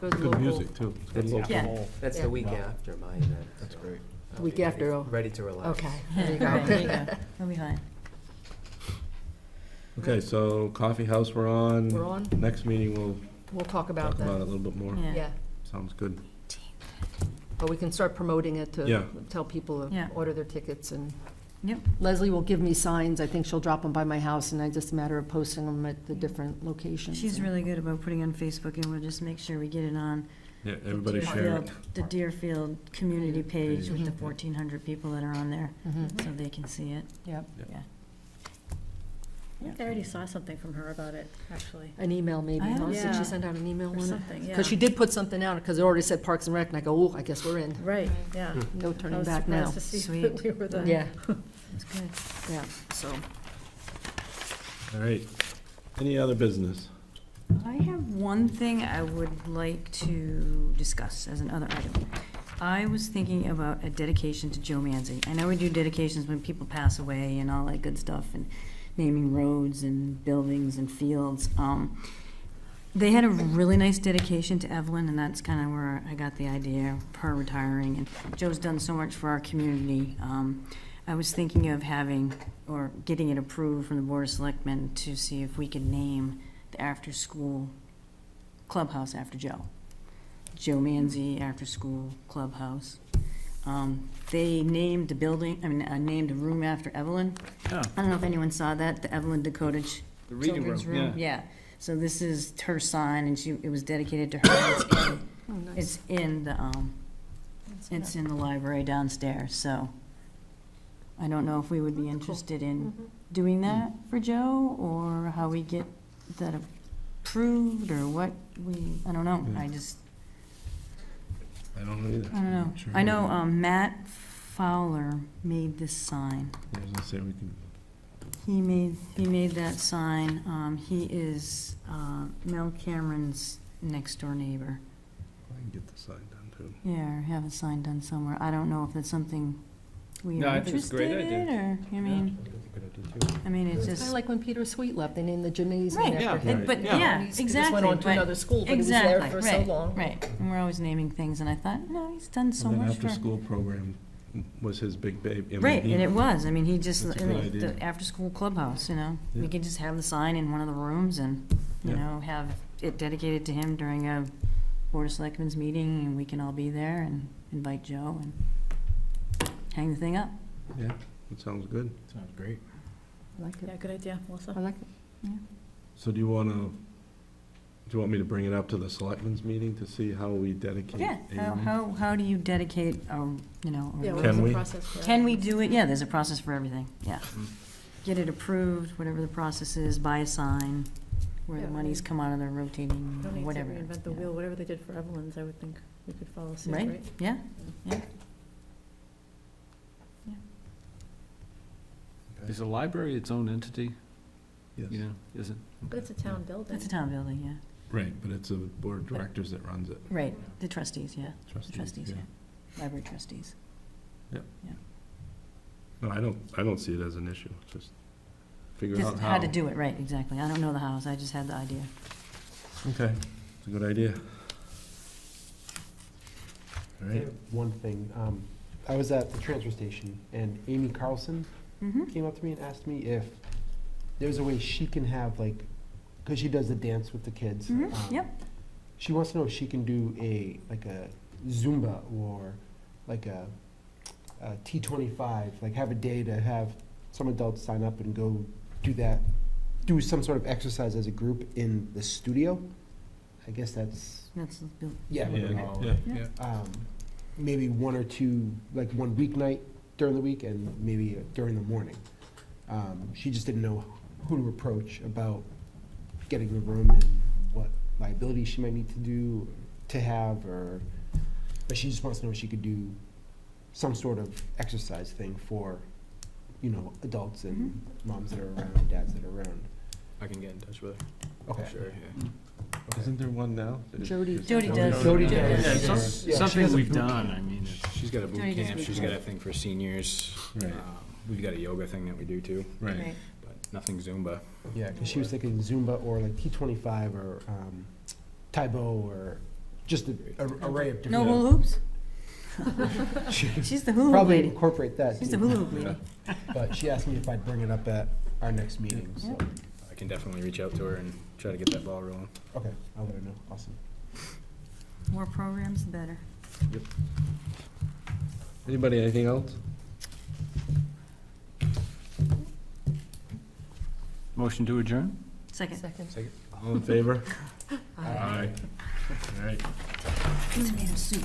good Good local. music, too. It's good local. Yeah. That's Yeah. the week after my event. That's great. I'll Week be after, ready- oh. Ready to relax. Okay, there you go. Right, there you go. We'll be fine. Okay, so coffee house we're on. We're on. Next meeting, we'll We'll talk about talk about it a that, little bit more. Yeah. yeah. Sounds good. But we can start promoting it Yeah. to tell people Yeah. to order their tickets, and Yep. Leslie will give me signs. I think she'll drop them by my house, and I just a matter of posting them at the different locations. She's really good about putting on Facebook, and we'll just make sure we get it on Yeah, everybody share it. the Deerfield community page with the Mhm. 1,400 people that are on there, Mhm. so they can see it. Yep. Yeah. I think I already saw something from her about it, actually, An email maybe, I huh? haven't- Did Yeah. she send out an email or on it? something, yeah. Because she did put something out, because it already said Parks and Rec, and I go, oh, I guess we're in. Right, yeah. No I turning was back now. surprised to see Sweet. that we were the. Yeah, That's good. yeah, so. All right. Any other business? I have one thing I would like to discuss as another item. I was thinking about a dedication to Joe Manzi. I know we do dedications when people pass away and all that good stuff, and naming roads and buildings and fields. They had a really nice dedication to Evelyn, and that's kind of where I got the idea of her retiring. And Joe's done so much for our community. I was thinking of having, or getting it approved from the Board of Selectmen to see if we could name the after-school clubhouse after Joe. Joe Manzi After School Clubhouse. They named the building, named a room after Evelyn. Yeah. I don't know if anyone saw that, the Evelyn Dakotich The reading Children's room, Room. Yeah, so this is her sign, and it was dedicated to her. Oh, nice. It's in the, it's in the library downstairs, so I don't know if we would be interested in doing that for Joe, or how we get that approved, or what I don't know, I don't know either. I don't know. Sure. I know, Matt Fowler made this sign. I was gonna say we can, He made that sign. He is, Mel Cameron's next door neighbor. I can get the sign done too. Yeah, or have a sign done somewhere. I don't know if that's something we No, are I think it's a interested great in, idea. or, it's It's kind just. of like when Peter Sweet left, they named the gymnasium Right, after yeah. him. But, Yeah. yeah, He just exactly. went on to but- another school, but he was there exactly, for so right, long. Right, and we're always naming things, and I thought, no, he's done so And then much for. after-school program was his big baby. Right, and it was, he just, That's a good idea. the after-school clubhouse, we Yeah. could just have the sign in one of the rooms and, Yeah. have it dedicated to him during a Board of Selectmen's meeting, and we can all be there and invite Joe and hang the thing up. Yeah, that sounds good. Sounds great. I like Yeah, it. good idea, Melissa. I like it. So do you want me to bring it up to the selectmen's meeting to see how we dedicate? Yeah, a room? how do you dedicate, a a Yeah, room? what Can was the we? process for that? Can we do it? Yeah, there's a process for everything, yeah. Get it approved, whatever the process is, buy a sign, where the Yeah, monies come out of the rotating, Don't need to whatever. reinvent the yeah. wheel, whatever they did for Evelyn's, I would think we could follow suit, Right, right? yeah, yeah. Is the library its own entity, Yes. you know, is it? But it's a town building. It's a town building, yeah. Right, but it's a board of directors that runs it. Right, the trustees, yeah, trustees, yeah. yeah, library trustees. No, I don't see it as an issue, just figure out Just how. how to do it, right, exactly. I don't know the house, I just had the idea. Okay, it's a good idea. All right, One thing, I was at the transfer station, and Amy Carlson Mm-hmm. came up to me and asked me if there's a way she can have, like, because she does the dance with the kids. Mhm, yep. She wants to know if she can do a Zumba or like a T25, like have a day to have some adults sign up and go do that, do some sort of exercise as a group in the studio. I guess that's, That's, the bill. yeah. yeah, Yeah. Maybe one or two, like one weeknight during the week and maybe during the morning. She just didn't know who to approach about getting the room and what liabilities she might need to do, to have, or, but she just wants to know if she could do some sort of exercise thing for, adults and moms that are around, dads that are around. I can get in touch with her. Okay. Sure, yeah. Isn't there one now? Jody. Jody does. Jody Jody does. Yeah, does. it's Yeah, she something has a we've boot done, I mean, She's got a boot Jody does camp, boot she's got a camp. thing for seniors. Right. We've got a yoga thing that we do too, Right. but nothing Zumba. Yeah, because she was thinking Zumba or like T25 or Taibo or just an array of different. No hula hoops? She's the hula hoop Probably lady. incorporate that. She's the too. hula hoop lady. But she asked me if I'd bring it up at our next meeting, so, I can definitely reach out to her and try to get that ball rolling. okay, I'll let her know, awesome. More programs, the better. Anybody, anything else? Motion to adjourn? Second. Second. All in favor? Aye. All right. It's made of soup.